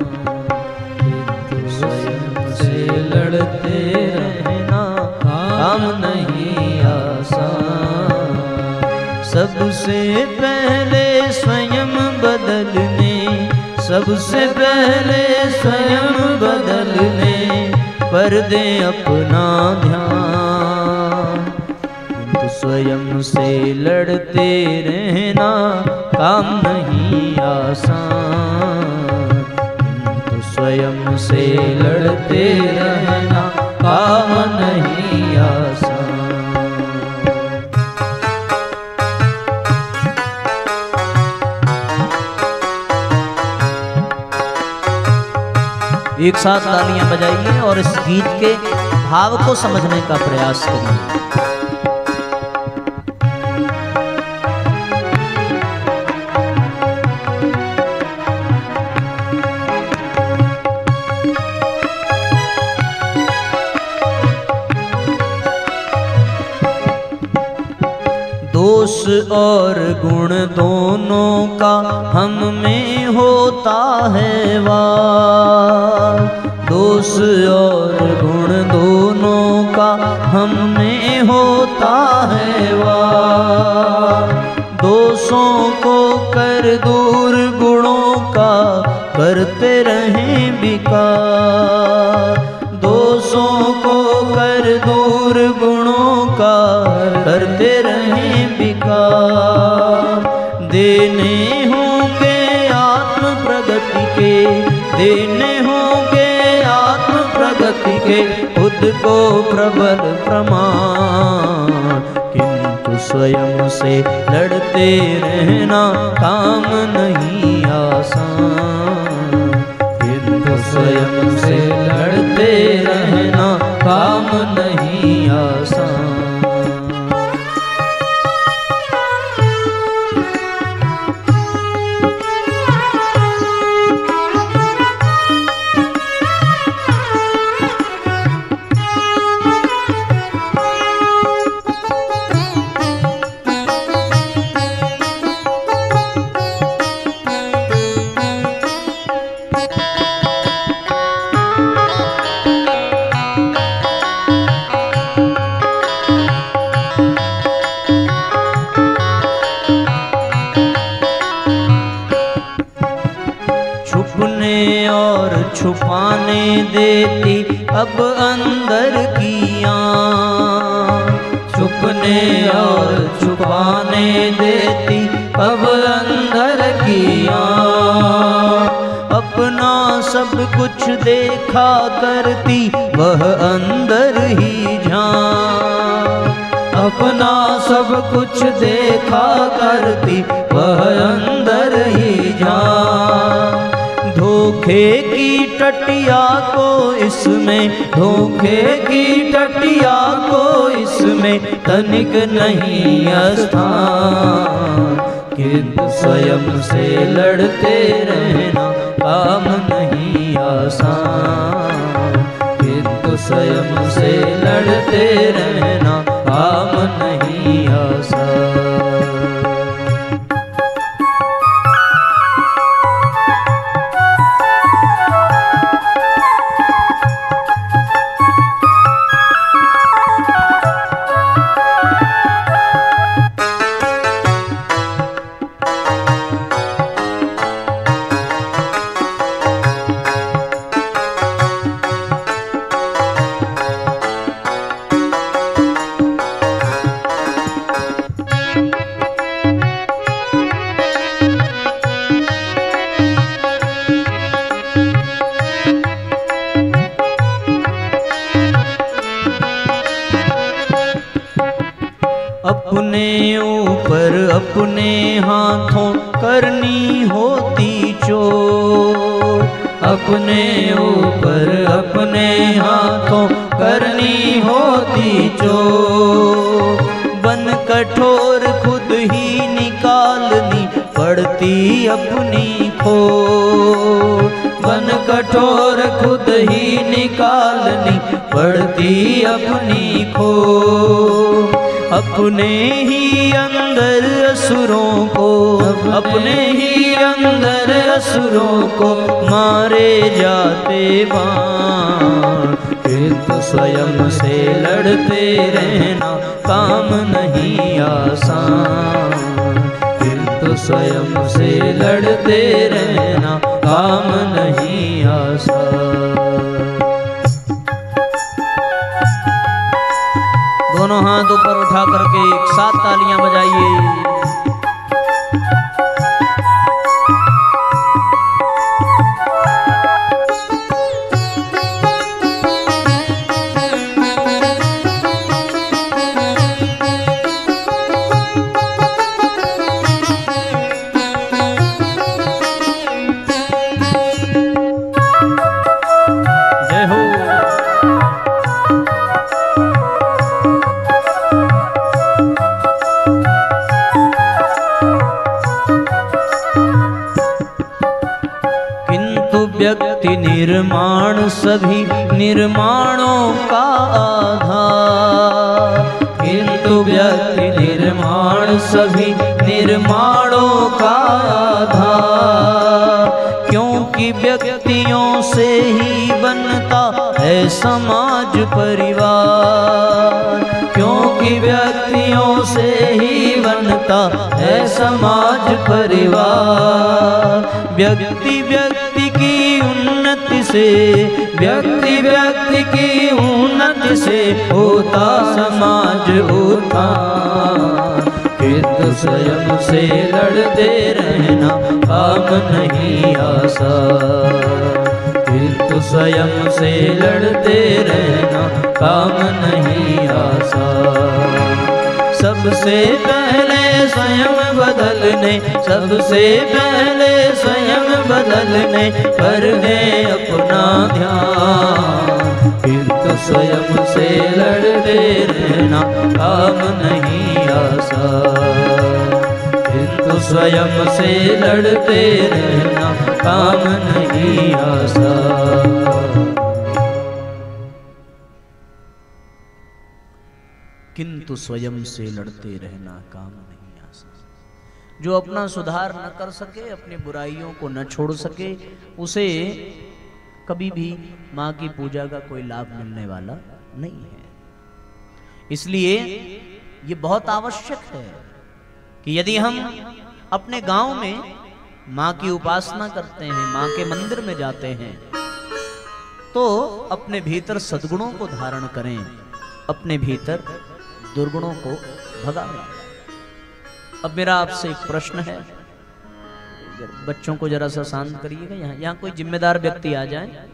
किंतु स्वयं से लड़ते रहना काम नहीं आसान। सबसे पहले स्वयं बदलने, सबसे पहले स्वयं बदलने पर दे अपना ध्यान, किंतु स्वयं से लड़ते रहना काम नहीं आसान। किंतु स्वयं से लड़ते रहना काम नहीं आसान। एक साथ तालियां बजाइए और इस गीत के भाव को समझने का प्रयास करिए। दोष और गुण दोनों का हम में होता है वार। दोष और गुण दोनों का हम में होता है वार। दोषों को कर दूर गुणों का करते रहें विकार। दोषों को कर दूर गुणों का करते रहें विकार। देने होंगे आत्म प्रगति के, देने होंगे आत्म प्रगति के खुद को प्रबल प्रमाण, किंतु स्वयं से लड़ते रहना काम नहीं आसान। किंतु स्वयं से लड़ते रहना काम नहीं आसान। छुपाने देती अब अंदर की आँख। छुपने और छुपाने देती अब अंदर की आँख। अपना सब कुछ देखा करती वह अंदर ही झांक। अपना सब कुछ देखा करती वह अंदर ही झांक। धोखे की टटिया को इसमें, धोखे की टटिया को इसमें तनिक नहीं स्थान। किंतु स्वयं से लड़ते रहना काम नहीं आसान। किंतु स्वयं से लड़ते रहना काम नहीं आसान। अपने ऊपर अपने हाथों करनी होती चोट, अपने ऊपर अपने हाथों करनी होती चोट, बन कठोर खुद ही निकालनी पड़ती अपनी खोट, बन कठोर खुद ही निकालनी पड़ती अपनी खोट, अपने ही अंदर असुरों को, अपने ही अंदर असुरों को मारे जाते बाण, फिर तो स्वयं से लड़ते रहना काम नहीं आसान, फिर तो स्वयं से लड़ते रहना काम नहीं आसान। दोनों हाथ ऊपर उठा करके एक साथ तालियां बजाइए। व्यक्ति निर्माण सभी निर्माणों का आधार, किंतु व्यक्ति निर्माण सभी निर्माणों का आधार, क्योंकि व्यक्तियों से ही बनता है समाज परिवार, क्योंकि व्यक्तियों से ही बनता है समाज परिवार, व्यक्ति व्यक्ति की उन्नति से, व्यक्ति व्यक्ति की उन्नति से होता समाज उत्थान, फिर तो स्वयं से लड़ते रहना काम नहीं आसान, फिर तो स्वयं से लड़ते रहना काम नहीं आसान, सबसे पहले स्वयं बदलने, सबसे पहले स्वयं बदलने पर है अपना ध्यान, फिर तो स्वयं से लड़ते रहना काम नहीं आसान, फिर तो स्वयं से लड़ते रहना काम नहीं आसान। किंतु स्वयं से लड़ते रहना काम नहीं आसान। जो अपना सुधार न कर सके, अपनी बुराइयों को न छोड़ सके, उसे कभी भी माँ की पूजा का कोई लाभ मिलने वाला नहीं है। इसलिए ये बहुत आवश्यक है कि यदि हम अपने गांव में माँ की उपासना करते हैं, माँ के मंदिर में जाते हैं, तो अपने भीतर सद्गुणों को धारण करें, अपने भीतर दुर्गुणों को भगाएं। अब मेरा आपसे एक प्रश्न है, बच्चों को जरा सा शांत करिएगा। यहाँ कोई जिम्मेदार व्यक्ति आ जाए,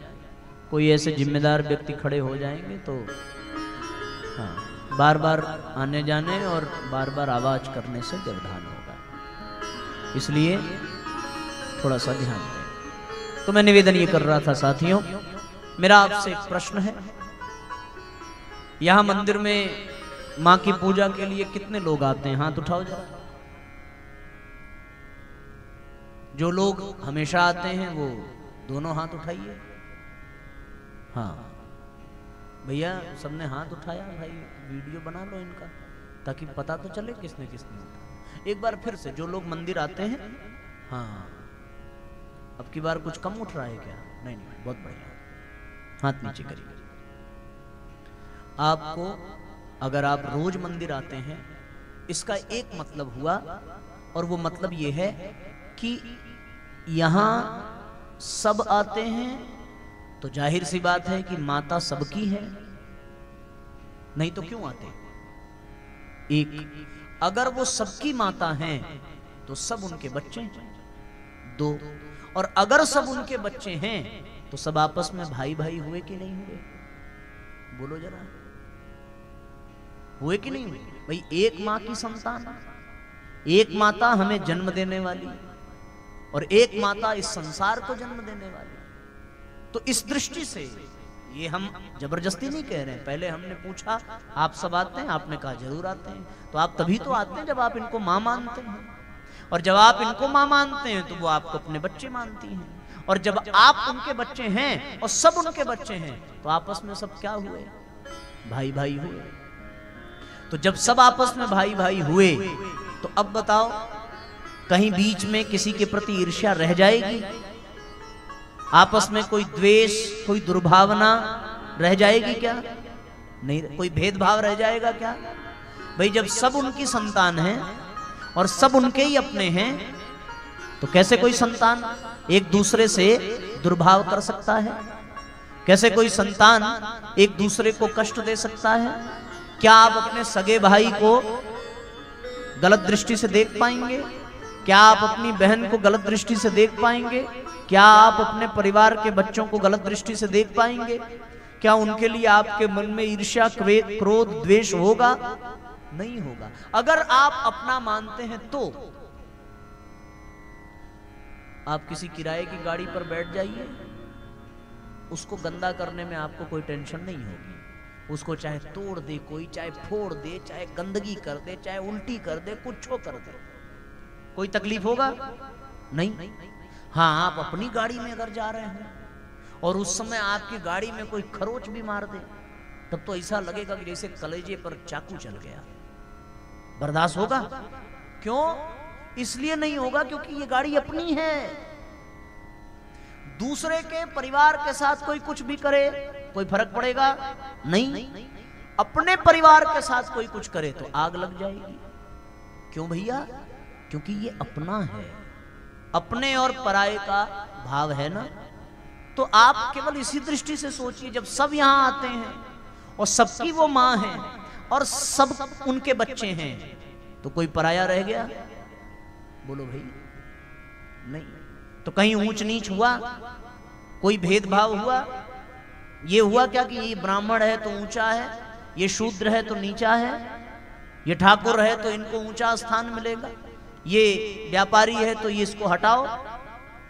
कोई ऐसे जिम्मेदार व्यक्ति खड़े हो जाएंगे तो हाँ, बार बार आने जाने और बार बार आवाज करने से व्यवधान होगा, इसलिए थोड़ा सा ध्यान दें। तो मैं निवेदन ये कर रहा था साथियों, मेरा आपसे एक प्रश्न है, यहाँ मंदिर में माँ की पूजा के लिए कितने लोग आते हैं? हाथ उठाओ जरा। जो लोग हमेशा आते हैं वो दोनों हाथ उठाइए। हाँ भैया, सबने हाथ उठाया, भाई वीडियो बना लो इनका, ताकि पता तो चले किसने किसने उठाया। एक बार फिर से जो लोग मंदिर आते हैं, हाँ अब की बार कुछ कम उठ रहा है क्या? नहीं नहीं, बहुत बढ़िया, हाथ नीचे करिए। आपको अगर आप रोज मंदिर आते हैं, इसका एक मतलब हुआ, और वो मतलब ये है कि यहां सब आते हैं तो जाहिर सी बात है कि माता सबकी है, नहीं तो क्यों आते? एक, अगर वो सबकी माता हैं तो सब उनके बच्चे हैं। दो, और अगर सब उनके बच्चे हैं तो सब आपस में भाई भाई हुए कि नहीं हुए? बोलो जरा, हुए कि नहीं हुए? भाई एक माँ की संतान, एक माता हमें जन्म देने वाली और एक माता इस संसार को जन्म देने वाली। तो इस दृष्टि से ये हम जबरदस्ती नहीं कह रहे हैं। पहले हमने पूछा आप सब आते हैं, आपने कहा जरूर आते हैं। तो आप तभी तो आते हैं जब आप इनको माँ मानते हैं, और जब आप इनको माँ मानते हैं तो वो आपको अपने बच्चे मानती हैं, और जब आप उनके बच्चे हैं और सब उनके बच्चे हैं तो आपस में सब क्या हुए? भाई भाई हुए। तो जब सब आपस में भाई भाई हुए तो अब बताओ कहीं बीच में किसी के प्रति ईर्ष्या रह जाएगी? आपस में कोई द्वेष, कोई दुर्भावना रह जाएगी क्या? नहीं। कोई भेदभाव रह जाएगा क्या? भाई जब सब उनकी संतान है और सब उनके ही अपने हैं तो कैसे कोई संतान एक दूसरे से दुर्भाव कर सकता है? कैसे कोई संतान एक दूसरे को कष्ट दे सकता है? क्या आप अपने सगे भाई को गलत दृष्टि से देख पाएंगे? क्या आप अपनी बहन को गलत दृष्टि से देख पाएंगे? क्या आप अपने परिवार के बच्चों को गलत दृष्टि से देख पाएंगे? क्या उनके लिए आपके मन में ईर्ष्या, क्रोध, द्वेष होगा? नहीं होगा। अगर आप अपना मानते हैं तो आप किसी किराए की गाड़ी पर बैठ जाइए, उसको गंदा करने में आपको कोई टेंशन नहीं होगी। उसको चाहे तोड़ दे कोई, चाहे फोड़ दे, चाहे गंदगी कर दे, चाहे उल्टी कर दे, कुछ कर दे, कोई तकलीफ होगा? नहीं। हाँ, आप अपनी गाड़ी में अगर जा रहे हैं और उस समय आपकी गाड़ी में कोई खरोच भी मार दे, तब तो ऐसा लगेगा कि जैसे कलेजे पर चाकू चल गया। बर्दाश्त होगा? क्यों? इसलिए नहीं होगा क्योंकि ये गाड़ी अपनी है। दूसरे के परिवार के साथ कोई कुछ भी करे कोई फर्क पड़ेगा? नहीं। अपने परिवार के साथ कोई कुछ करे तो आग लग जाएगी। क्यों भैया? क्योंकि ये अपना है। अपने और पराये का भाव है ना। तो आप केवल इसी दृष्टि से सोचिए, जब सब यहां आते हैं और सबकी वो मां है और सब उनके बच्चे हैं तो कोई पराया रह गया? बोलो भाई, नहीं। तो कहीं ऊंच नीच हुआ? कोई भेदभाव हुआ? ये हुआ क्या कि ये ब्राह्मण है तो ऊंचा है, ये शूद्र है तो नीचा है, ये ठाकुर है तो इनको ऊंचा स्थान मिलेगा, ये व्यापारी है तो ये इसको हटाओ?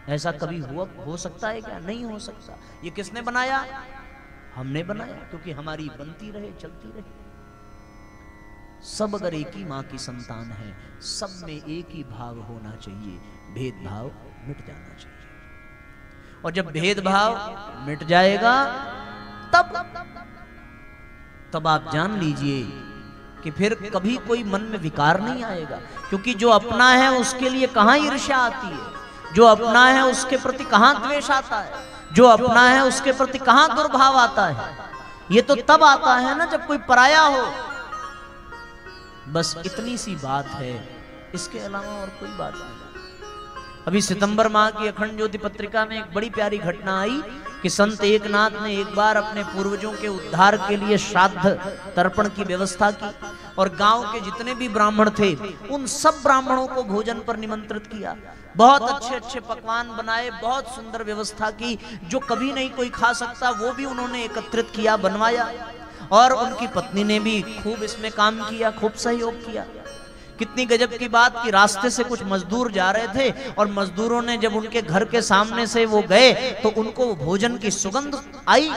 ऐसा कभी हो सकता है क्या? नहीं हो सकता। ये किसने बनाया? हमने बनाया, क्योंकि हमारी बनती रहे, चलती रहे। सब अगर एक ही माँ की संतान है, सब में एक ही भाव होना चाहिए, भेदभाव मिट जाना चाहिए। और जब भेदभाव मिट जाएगा तब आप जान लीजिए कि फिर कभी कोई मन में विकार नहीं आएगा। क्योंकि जो अपना है उसके लिए कहां ईर्ष्या आती है, जो अपना है उसके प्रति कहां द्वेष आता है, जो अपना है उसके प्रति कहां दुर्भाव आता है। ये तो तब आता है ना जब कोई पराया हो। बस इतनी सी बात है, इसके अलावा और कोई बात नहीं। अभी सितंबर माह की अखंड ज्योति पत्रिका में एक बड़ी प्यारी घटना आई कि संत एकनाथ ने एक बार अपने पूर्वजों के उद्धार के लिए श्राद्ध तर्पण की व्यवस्था की और गांव के जितने भी ब्राह्मण थे उन सब ब्राह्मणों को भोजन पर निमंत्रित किया। बहुत अच्छे अच्छे पकवान बनाए, बहुत सुंदर व्यवस्था की, जो कभी नहीं कोई खा सकता वो भी उन्होंने एकत्रित किया, बनवाया। और उनकी पत्नी ने भी खूब इसमें काम किया, खूब सहयोग किया। कितनी गजब की बात कि रास्ते से कुछ मजदूर जा रहे थे और मजदूरों ने जब उनके घर के सामने से वो गए तो उनको भोजन की सुगंध आई।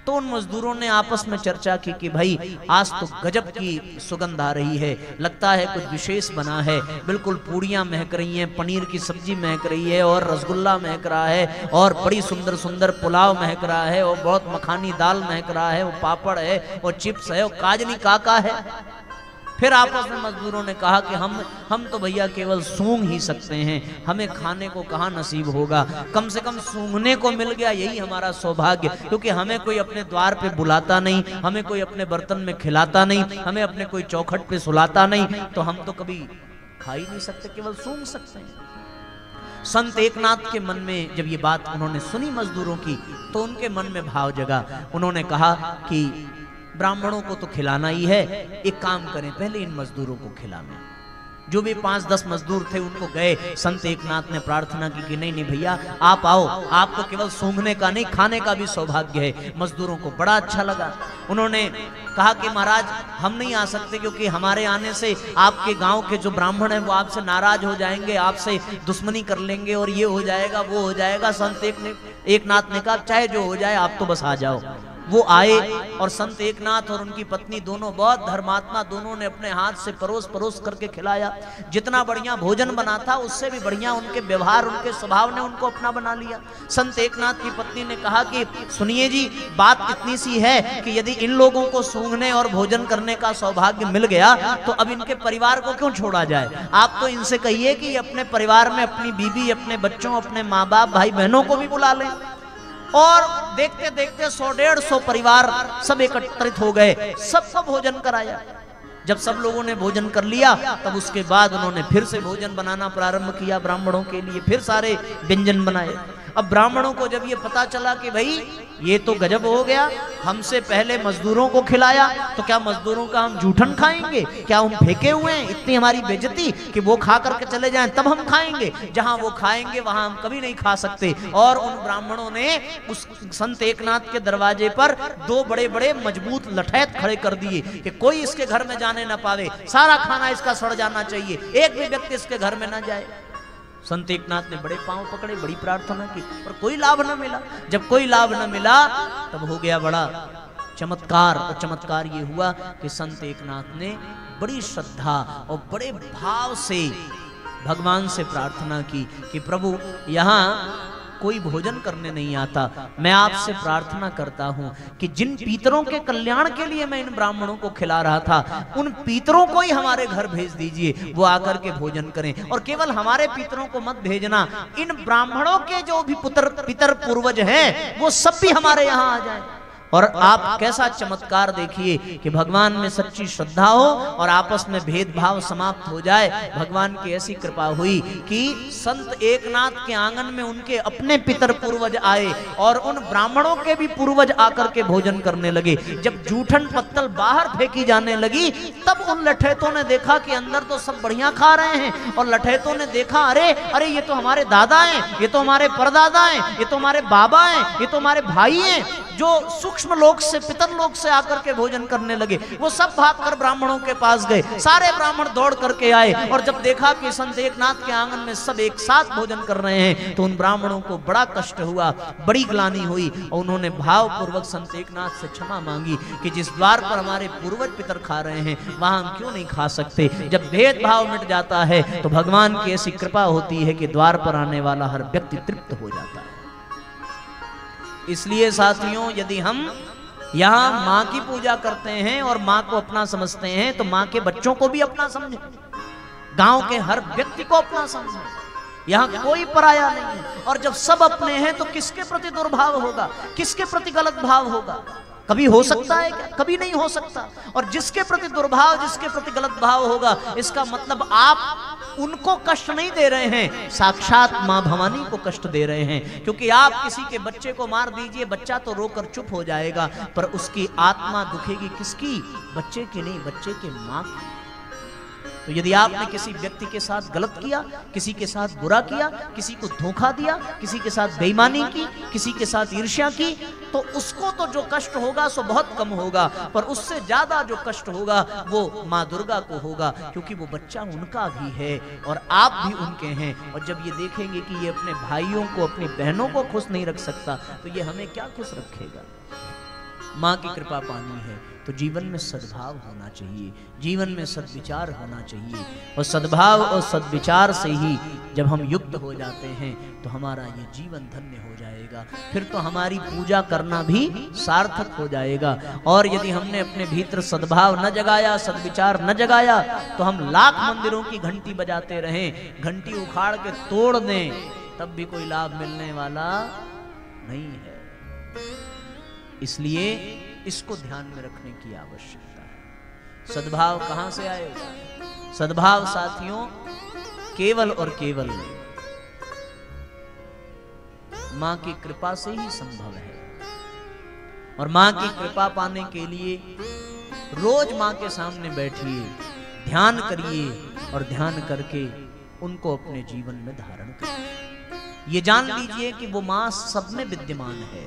तो उन मजदूरों ने आपस में चर्चा की कि भाई आज तो गजब की सुगंध आ रही है, लगता है कुछ विशेष बना है। बिल्कुल पूड़ियां महक रही हैं, पनीर की सब्जी महक रही है और रसगुल्ला महक रहा है और बड़ी सुंदर सुंदर पुलाव महक रहा है और बहुत मखानी दाल महक रहा है, वो पापड़ है और चिप्स है और काजनी काका है। फिर आपस में मजदूरों ने कहा कि हम तो भैया केवल सूंघ ही सकते हैं, हमें खाने को कहाँ नसीब होगा। कम से कम सूंघने को मिल गया यही हमारा सौभाग्य, क्योंकि हमें कोई अपने द्वार पे बुलाता नहीं, हमें कोई अपने बर्तन में खिलाता नहीं, हमें अपने कोई चौखट पे सुलाता नहीं, तो हम तो कभी खा ही नहीं सकते, केवल सूंघ सकते हैं। संत एकनाथ के मन में जब ये बात उन्होंने सुनी मजदूरों की तो उनके मन में भाव जगा। उन्होंने कहा कि ब्राह्मणों को तो खिलाना ही है, एक काम करें पहले इन मजदूरों को खिला लें। जो भी 5-10 मजदूर थे उनको गए, संत एकनाथ ने प्रार्थना की कि नहीं नहीं भैया आप आओ, आपको केवल सूंघने का नहीं खाने का भी सौभाग्य है। मजदूरों को बड़ा अच्छा लगा। उन्होंने कहा कि महाराज हम नहीं आ सकते क्योंकि हमारे आने से आपके गांव के जो ब्राह्मण हैं वो आपसे नाराज हो जाएंगे, आपसे दुश्मनी कर लेंगे और ये हो जाएगा वो हो जाएगा। संत एकनाथ ने कहा चाहे जो हो जाए आप तो बस आ जाओ। वो आए और संत एकनाथ और उनकी पत्नी दोनों बहुत धर्मात्मा, दोनों ने अपने हाथ से परोस परोस करके खिलाया। जितना बढ़िया भोजन बना था उससे भी बढ़िया उनके व्यवहार, उनके स्वभाव ने उनको अपना बना लिया। संत एकनाथ की पत्नी ने कहा कि सुनिए जी, बात इतनी सी है कि यदि इन लोगों को सूंघने और भोजन करने का सौभाग्य मिल गया तो अब इनके परिवार को क्यों छोड़ा जाए। आप तो इनसे कहिए कि अपने परिवार में अपनी बीवी, अपने बच्चों, अपने माँ बाप, भाई बहनों को भी बुला लें। और देखते देखते 100-150 परिवार सब एकत्रित हो गए, सबको भोजन कराया। जब सब लोगों ने भोजन कर लिया तब उसके बाद उन्होंने फिर से भोजन बनाना प्रारंभ किया ब्राह्मणों के लिए, फिर सारे व्यंजन बनाए। अब ब्राह्मणों को जब ये पता चला कि भाई ये तो गजब हो गया, हमसे पहले मजदूरों को खिलाया तो क्या मजदूरों का हम जूठन खाएंगे, क्या हम फेंके हुए हैं, इतनी हमारी बेइज्जती कि वो खा करके चले जाएं तब हम खाएंगे, जहां वो खाएंगे वहां हम कभी नहीं खा सकते। और उन ब्राह्मणों ने उस संत एकनाथ के दरवाजे पर 2 बड़े बड़े मजबूत लठैत खड़े कर दिए कि कोई इसके घर में जाने ना पावे, सारा खाना इसका सड़ जाना चाहिए, एक भी व्यक्ति इसके घर में ना जाए। संत एकनाथ ने बड़े पांव पकड़े, बड़ी प्रार्थना की, पर कोई लाभ न मिला। जब कोई लाभ न मिला तब हो गया बड़ा चमत्कार। और चमत्कार ये हुआ कि संत एकनाथ ने बड़ी श्रद्धा और बड़े भाव से भगवान से प्रार्थना की कि प्रभु यहाँ कोई भोजन करने नहीं आता, मैं आपसे प्रार्थना करता हूं कि जिन पीतरों के कल्याण के लिए मैं इन ब्राह्मणों को खिला रहा था उन पीतरों को ही हमारे घर भेज दीजिए, वो आकर के भोजन करें। और केवल हमारे पीतरों को मत भेजना, इन ब्राह्मणों के जो भी पितर पूर्वज हैं वो सब भी हमारे यहाँ आ जाएं। और आप कैसा चमत्कार देखिए कि भगवान में सच्ची श्रद्धा हो और आपस में भेदभाव समाप्त हो जाए। भगवान की ऐसी कृपा हुई कि संत एकनाथ के आंगन में उनके अपने पितर पूर्वज आए और उन ब्राह्मणों के भी पूर्वज आकर के भोजन करने लगे। जब जूठन पत्तल बाहर फेंकी जाने लगी तब उन लठैतों ने देखा कि अंदर तो सब बढ़िया खा रहे हैं, और लठैतों ने देखा अरे अरे ये तो हमारे दादा हैं, ये तो हमारे परदादा हैं, ये तो हमारे बाबा हैं, ये तो हमारे भाई हैं, जो सूक्ष्म लोक से, पितर लोक से आकर के भोजन करने लगे। वो सब भागकर ब्राह्मणों के पास गए, सारे ब्राह्मण दौड़ करके आए और जब देखा कि संत एकनाथ के आंगन में सब एक साथ भोजन कर रहे हैं तो उन ब्राह्मणों को बड़ा कष्ट हुआ, बड़ी ग्लानि हुई और उन्होंने भाव पूर्वक संत एकनाथ से क्षमा मांगी कि जिस द्वार पर हमारे पूर्वज पितर खा रहे हैं वहां हम क्यों नहीं खा सकते। जब भेदभाव मिट जाता है तो भगवान की ऐसी कृपा होती है कि द्वार पर आने वाला हर व्यक्ति तृप्त हो जाता है। इसलिए साथियों, यदि हम यहाँ माँ की पूजा करते हैं और माँ को अपना समझते हैं तो माँ के बच्चों को भी अपना समझें, गांव के हर व्यक्ति को अपना समझें। यहाँ कोई पराया नहीं है। और जब सब अपने हैं तो किसके प्रति दुर्भाव होगा, किसके प्रति गलत भाव होगा? कभी हो सकता है क्या? कभी नहीं हो सकता। और जिसके प्रति दुर्भाव, जिसके प्रति गलत भाव होगा, इसका मतलब आप उनको कष्ट नहीं दे रहे हैं, साक्षात मां भवानी को कष्ट दे रहे हैं। क्योंकि आप किसी के बच्चे को मार दीजिए, बच्चा तो रोकर चुप हो जाएगा, पर उसकी आत्मा दुखेगी किसकी? बच्चे की नहीं, बच्चे के मां की। तो यदि आपने किसी व्यक्ति के साथ गलत किया, किसी के साथ बुरा किया, किसी को धोखा दिया, किसी के साथ बेईमानी की, किसी के साथ ईर्ष्या की, तो उसको तो जो कष्ट होगा सो बहुत कम होगा, पर उससे ज्यादा जो कष्ट होगा वो माँ दुर्गा को होगा, क्योंकि वो बच्चा उनका भी है और आप भी उनके हैं। और जब ये देखेंगे कि ये अपने भाइयों को, अपनी बहनों को खुश नहीं रख सकता तो ये हमें क्या खुश रखेगा? माँ की कृपा पानी है तो जीवन में सद्भाव होना चाहिए, जीवन में सद्विचार होना चाहिए। और सद्भाव और सद्विचार से ही जब हम युक्त हो जाते हैं तो हमारा ये जीवन धन्य हो जाएगा, फिर तो हमारी पूजा करना भी सार्थक हो जाएगा। और यदि हमने अपने भीतर सद्भाव न जगाया, सद्विचार न जगाया, तो हम लाख मंदिरों की घंटी बजाते रहें, घंटी उखाड़ के तोड़ दें, तब भी कोई लाभ मिलने वाला नहीं है। इसलिए इसको ध्यान में रखने की आवश्यकता है। सद्भाव कहां से आएगा? सद्भाव साथियों केवल और केवल मां की कृपा से ही संभव है। और मां की कृपा पाने के लिए रोज मां के सामने बैठिए, ध्यान करिए और ध्यान करके उनको अपने जीवन में धारण करिए। ये जान लीजिए कि वो माँ सब में विद्यमान है,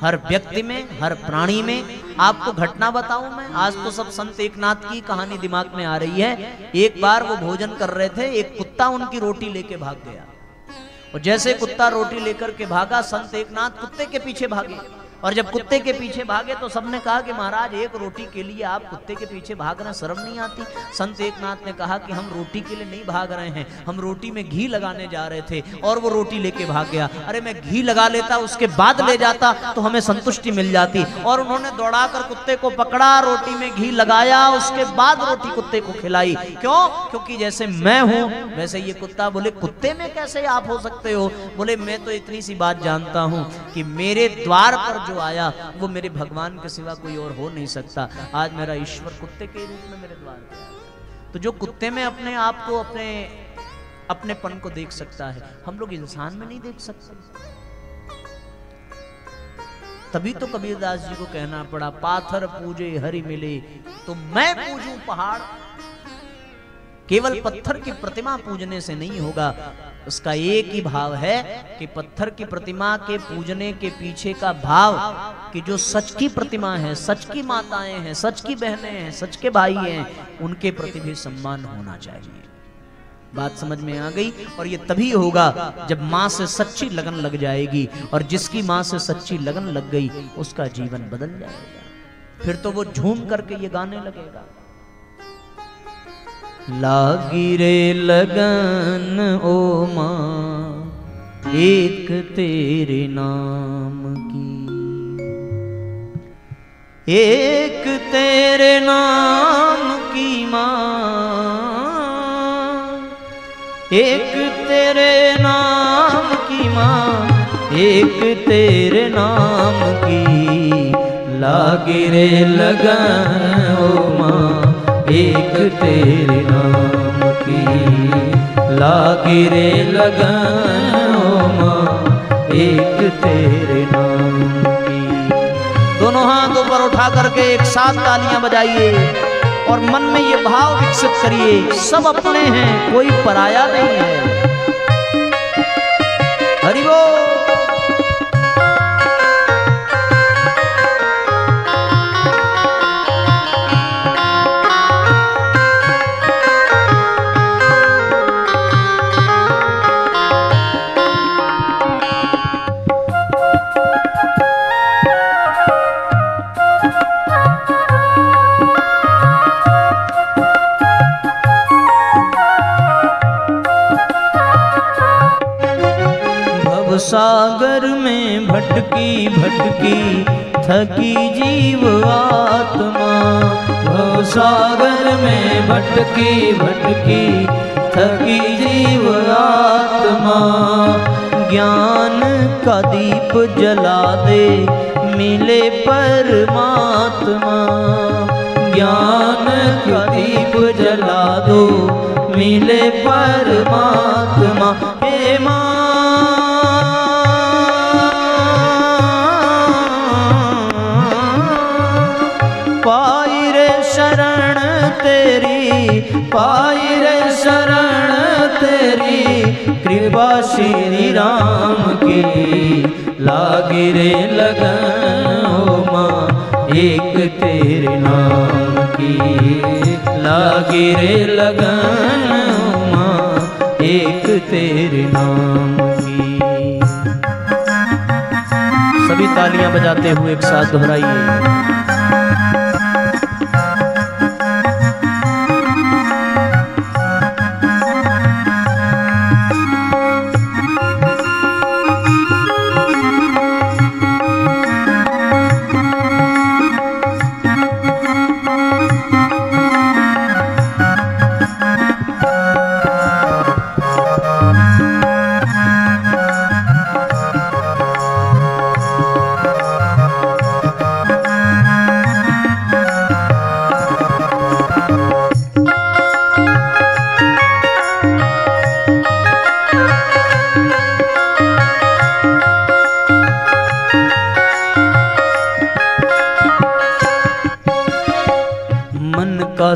हर व्यक्ति में, हर प्राणी में। आपको घटना बताऊं मैं, आज तो सब संत एकनाथ की कहानी दिमाग में आ रही है। एक बार वो भोजन कर रहे थे, एक कुत्ता उनकी रोटी लेके भाग गया, और जैसे कुत्ता रोटी लेकर के भागा, संत एकनाथ कुत्ते के पीछे भागे। और जब कुत्ते के पीछे भागे तो सबने कहा कि महाराज एक रोटी के लिए आप कुत्ते के पीछे भाग रहे हैं, शर्म नहीं आती? संत एकनाथ ने कहा कि हम रोटी के लिए नहीं भाग रहे हैं, हम रोटी में घी लगाने जा रहे थे और वो रोटी लेके भाग गया। अरे मैं घी लगा लेता, उसके बाद ले जाता तो हमें संतुष्टि मिल जाती। और उन्होंने दौड़ाकर कुत्ते को पकड़ा, रोटी में घी लगाया, उसके बाद रोटी कुत्ते को खिलाई। क्यों? क्योंकि जैसे मैं हूं वैसे ये कुत्ता। बोले कुत्ते में कैसे आप हो सकते हो? बोले मैं तो इतनी सी बात जानता हूं कि मेरे द्वार पर जो आया वो मेरे भगवान के सिवा कोई और हो नहीं सकता। आज मेरा ईश्वर कुत्ते के रूप में मेरे द्वार पे आया। तो जो कुत्ते में अपने आप को, अपनेपन को देख सकता है, हम लोग इंसान में नहीं देख सकते। तभी तो कबीरदास जी को कहना पड़ा, पाथर पूजे हरि मिले तो मैं पूजूं पहाड़। केवल पत्थर की प्रतिमा पूजने से नहीं होगा, उसका एक ही भाव है कि पत्थर की प्रतिमा के पूजने के पीछे का भाव कि जो सच की प्रतिमा है, सच की माताएं हैं, सच की बहनें हैं, सच के भाई हैं, उनके प्रति भी सम्मान होना चाहिए। बात समझ में आ गई? और ये तभी होगा जब माँ से सच्ची लगन लग जाएगी, और जिसकी माँ से सच्ची लगन लग गई उसका जीवन बदल जाएगा। फिर तो वो झूम करके ये गाने लगेगा, लागी रे लगन ओ माँ एक तेरे नाम की, एक तेरे नाम की माँ, एक तेरे नाम की माँ, एक तेरे नाम की, लागी रे लगन ओ माँ एक तेरे नाम की, लागी रे लगन ओ माँ एक तेरे नाम की। दोनों हाथ ऊपर उठा करके एक साथ तालियां बजाइए और मन में ये भाव विकसित करिए, सब अपने हैं, कोई पराया नहीं है। हरि बोल। सागर में भटकी भटकी थकी जीव आत्मा, भव सागर में भटकी भटकी थकी जीव आत्मा, ज्ञान का दीप जला दे मिले परमात्मा, ज्ञान का दीप जला दो मिले परमात्मा। हे माँ पाई रे शरण तेरी, पाई रे शरण तेरी, कृपा श्री राम की, लागी रे लगन ओ माँ एक तेरे नाम की, लागी रे लगन ओ माँ एक तेरे नाम की। सभी तालियां बजाते हुए एक साथ दोहराइए।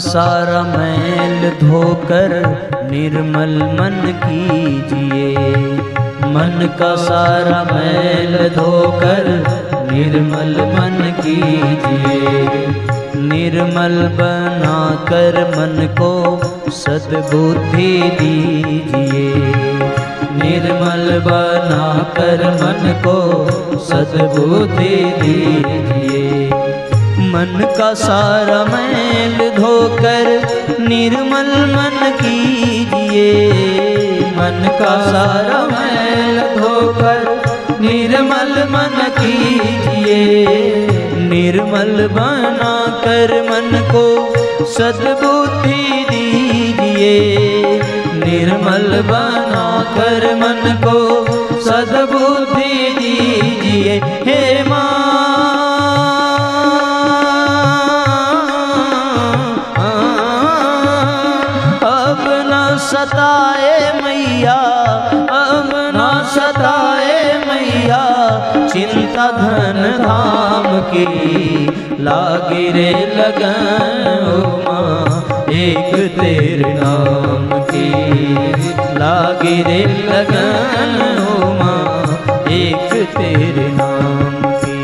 सारा मैल धोकर निर्मल मन कीजिए, मन का सारा मैल धोकर निर्मल मन कीजिए। निर्मल बनाकर मन को सद्बुद्धि दीजिए। निर्मल बनाकर मन को सद्बुद्धि दीजिए। मन का सारा मैल धोकर निर्मल मन कीजिए। मन का सारा मैल धोकर निर्मल मन कीजिए। निर्मल बनाकर मन को सद्बुद्धि दीजिए। निर्मल बनाकर मन को सद्बुद्धि दीजिए। हे माँ अब न सताए मैया, अब न सताए मैया, चिंता धन धाम की लागी रे लगन ओ माँ, एक तेरे नाम की लागी रे लगन ओ माँ, एक तेरे नाम की।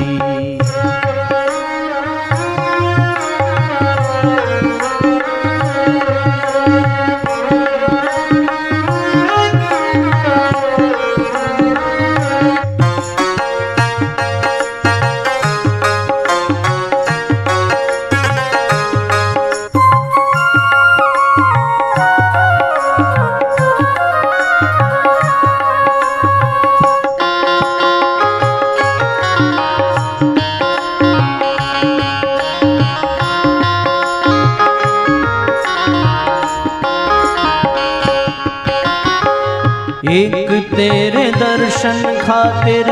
एक तेरे दर्शन खातिर,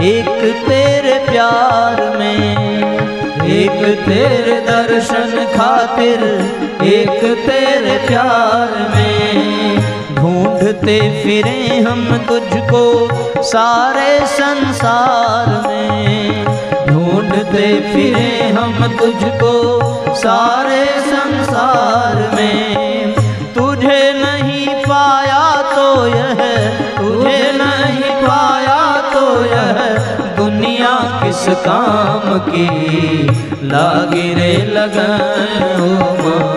एक तेरे प्यार में। एक तेरे दर्शन खातिर, एक तेरे प्यार में। ढूंढते फिरे हम तुझको सारे संसार में। ढूंढते फिरे हम तुझको सारे संसार में। तुझे नहीं पाया तो यह, तुझे नहीं पाया तो यह दुनिया किस काम की लागी रे लगन ओ माँ,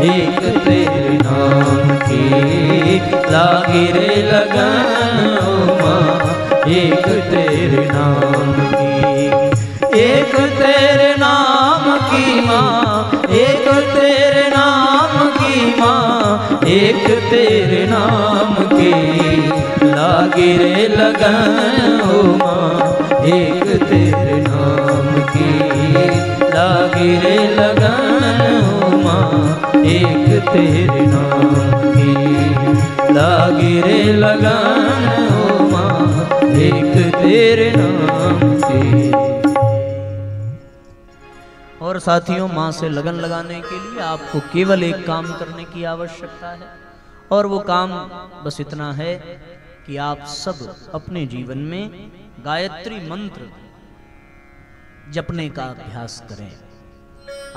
एक तेरे नाम की लागी रे लगन ओ माँ, एक तेरे नाम की। एक तेरे नाम की माँ, एक तेरे नाम की माँ, एक तेरे नाम की लागी रे लगन ओ माँ, एक तेरे नाम की लागी रे लगन ओ माँ, एक तेरे नाम की लागी रे लगन ओ माँ, एक तेरे नाम की। और साथियों, माँ से लगन लगाने के लिए आपको केवल एक काम करने की आवश्यकता है, और वो काम बस इतना है कि आप सब अपने जीवन में गायत्री मंत्र जपने का अभ्यास करें।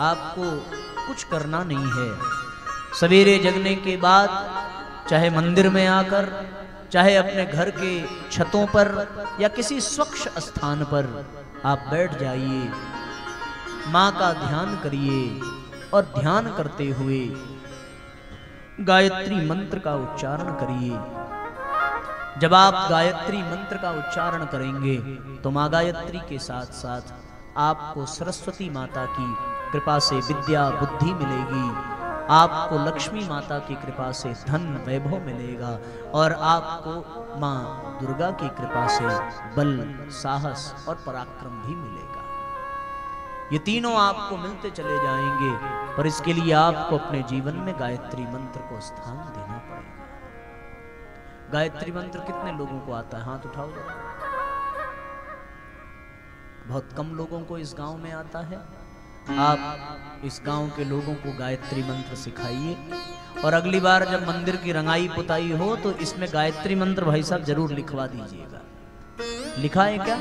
आपको कुछ करना नहीं है। सवेरे जगने के बाद चाहे मंदिर में आकर, चाहे अपने घर के छतों पर या किसी स्वच्छ स्थान पर आप बैठ जाइए, माँ का ध्यान करिए और ध्यान करते हुए गायत्री मंत्र का उच्चारण करिए। जब आप गायत्री मंत्र का उच्चारण करेंगे तो माँ गायत्री के साथ साथ आपको सरस्वती माता की कृपा से विद्या बुद्धि मिलेगी, आपको लक्ष्मी माता की कृपा से धन वैभव मिलेगा, और आपको माँ दुर्गा की कृपा से बल, साहस और पराक्रम भी मिलेगा। ये तीनों आपको मिलते चले जाएंगे, पर इसके लिए आपको अपने जीवन में गायत्री मंत्र को स्थान देना पड़ेगा। गायत्री मंत्र कितने लोगों को आता है? हाथ उठाओ जरा। बहुत कम लोगों को इस गांव में आता है। आप इस गांव के लोगों को गायत्री मंत्र सिखाइए, और अगली बार जब मंदिर की रंगाई पुताई हो तो इसमें गायत्री मंत्र भाई साहब जरूर लिखवा दीजिएगा। लिखा है क्या?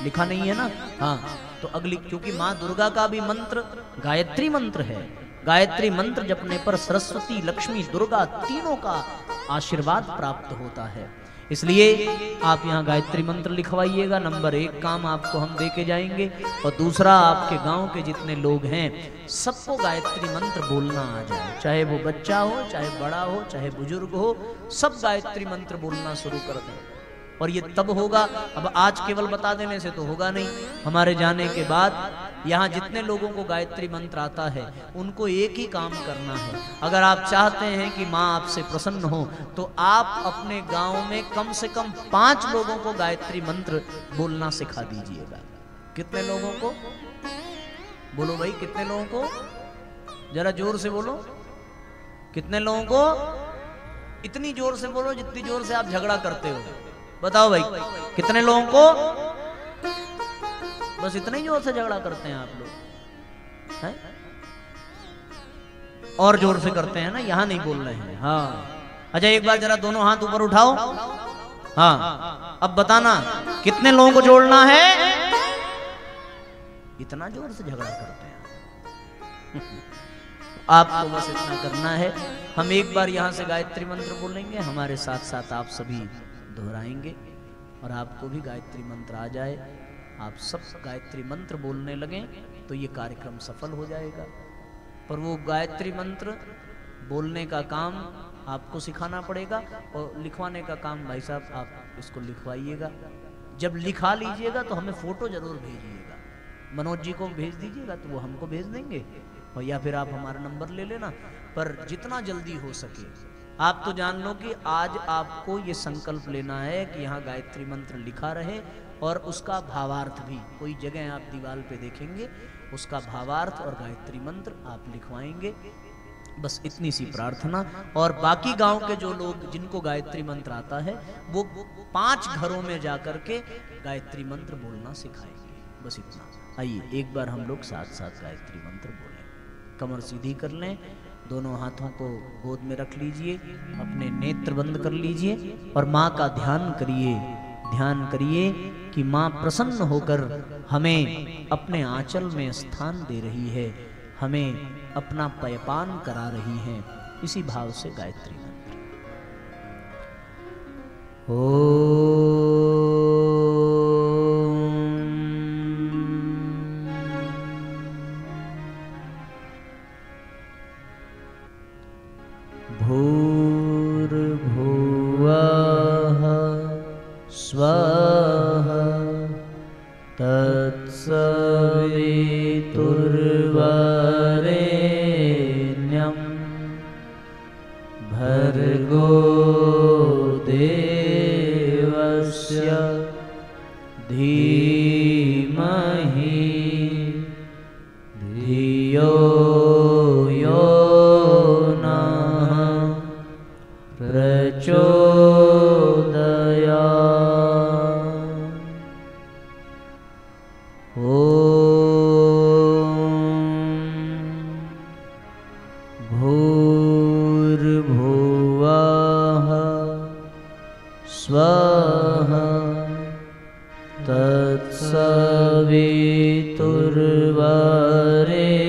लिखा नहीं है ना? हाँ, तो अगली, क्योंकि माँ दुर्गा का भी मंत्र गायत्री मंत्र है। गायत्री मंत्र जपने पर सरस्वती, लक्ष्मी, दुर्गा तीनों का आशीर्वाद प्राप्त होता है। इसलिए आप यहाँ गायत्री मंत्र लिखवाइएगा। नंबर 1 काम आपको हम दे के जाएंगे, और दूसरा आपके गांव के जितने लोग हैं सबको गायत्री मंत्र बोलना आ जाए, चाहे वो बच्चा हो, चाहे बड़ा हो, चाहे बुजुर्ग हो, सब गायत्री मंत्र बोलना शुरू कर दें। और ये तब होगा, अब आज केवल बता देने से तो होगा नहीं, हमारे जाने के बाद यहाँ जितने लोगों को गायत्री मंत्र आता है उनको एक ही काम करना है। अगर आप चाहते हैं कि माँ आपसे प्रसन्न हो तो आप अपने गांव में कम से कम 5 लोगों को गायत्री मंत्र बोलना सिखा दीजिएगा। कितने लोगों को? बोलो भाई, कितने लोगों को? जरा जोर से बोलो, कितने लोगों को? इतनी जोर से बोलो जितनी जोर से आप झगड़ा करते हो। बताओ भाई, कितने लोगों को? बस इतना ही जोर से झगड़ा करते हैं आप लोग, हैं? और जोर से करते हैं ना, यहां नहीं बोल रहे हैं। हाँ, अच्छा एक बार जरा दोनों हाथ ऊपर उठाओ। हाँ, अब बताना कितने लोगों को जोड़ना है? इतना जोर से झगड़ा करते हैं आपको बस इतना करना है। हम एक बार यहां से गायत्री मंत्र बोलेंगे, हमारे साथ साथ आप सभी दोहराएंगे, और आपको भी गायत्री मंत्र आ जाए, आप सब गायत्री मंत्र बोलने लगें तो ये कार्यक्रम सफल हो जाएगा। पर वो गायत्री मंत्र बोलने का काम आपको सिखाना पड़ेगा, और लिखवाने का काम भाई साहब आप इसको लिखवाइएगा। जब लिखा लीजिएगा तो हमें फोटो जरूर भेजिएगा, मनोज जी को भेज दीजिएगा तो वो हमको भेज देंगे, और या फिर आप हमारा नंबर ले लेना। पर जितना जल्दी हो सके आप तो जान लो कि आज आपको ये संकल्प लेना है कि यहाँ गायत्री मंत्र लिखा रहे, और उसका भावार्थ भी कोई जगह आप दीवार पे देखेंगे, उसका भावार्थ और गायत्री मंत्र आप लिखवाएंगे। बस इतनी सी प्रार्थना। और बाकी गांव के जो लोग जिनको गायत्री मंत्र आता है वो 5 घरों में जाकर के गायत्री मंत्र बोलना सिखाएंगे। बस इतना। आइए एक बार हम लोग साथ साथ गायत्री मंत्र बोलें। कमर सीधी कर लें, दोनों हाथों को गोद में रख लीजिए, अपने नेत्र बंद कर लीजिए और माँ का ध्यान करिए। ध्यान करिए कि माँ प्रसन्न होकर हमें अपने आंचल में स्थान दे रही है, हमें अपना पयपान करा रही है। इसी भाव से गायत्री मंत्र। भूर्भुवः स्वः तत्सवितुर्वरेण्यं भर्गो देवस्य धीमहि धियो यो नः प्रचोदयात्। भूर्भुवः स्वः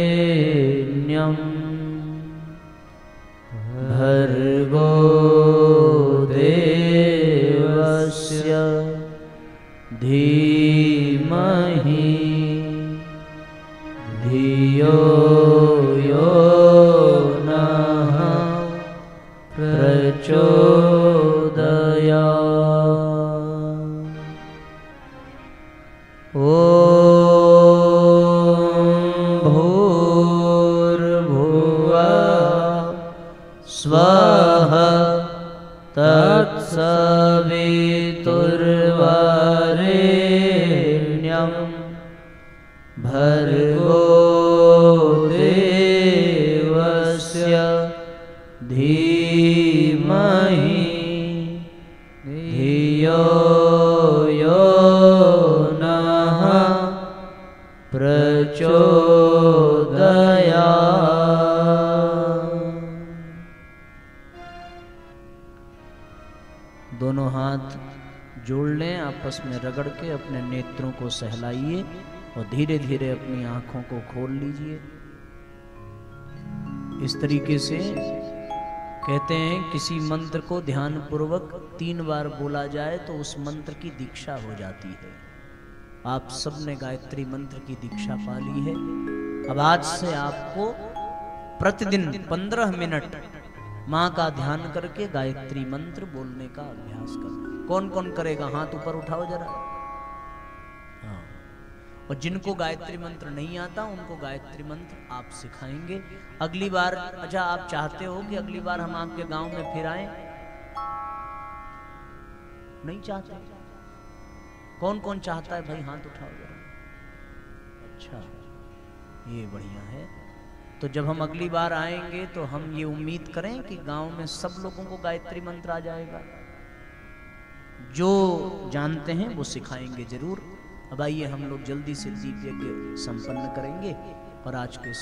तत्सवितुर्वरेण्यं भर्गो देवस्य धीमहि धियो यो नः प्रचोदयात्। भूर्भुवः स्वः तत्सवितुर्वरेण्यं भर्गो देवस्य धीमहि धियो यो नः प्रचोदयात्। दोनों हाथ जोड़ लें, आपस में रगड़ के अपने नेत्रों को सहलाइए और धीरे धीरे अपनी आंखों को खोल लीजिए। इस तरीके से कहते हैं किसी मंत्र को ध्यान पूर्वक 3 बार बोला जाए तो उस मंत्र की दीक्षा हो जाती है। आप सबने गायत्री मंत्र की दीक्षा पा ली है। अब आज से आपको प्रतिदिन 15 मिनट माँ का ध्यान करके गायत्री मंत्र बोलने का अभ्यास करना। कौन कौन करेगा? हाथ ऊपर उठाओ जरा। हाँ, और जिनको गायत्री मंत्र नहीं आता उनको गायत्री मंत्र आप सिखाएंगे। अगली बार, अच्छा आप चाहते हो कि अगली बार हम आपके गांव में फिर आए? नहीं चाहते? कौन कौन चाहता है भाई? हाथ उठाओ जरा। अच्छा, ये बढ़िया है। तो जब हम अगली बार आएंगे तो हम ये उम्मीद करें कि गांव में सब लोगों को गायत्री मंत्र आ जाएगा। जो जानते हैं वो सिखाएंगे जरूर। अब आइए हम लोग जल्दी से दीप यज्ञ संपन्न करेंगे और आज के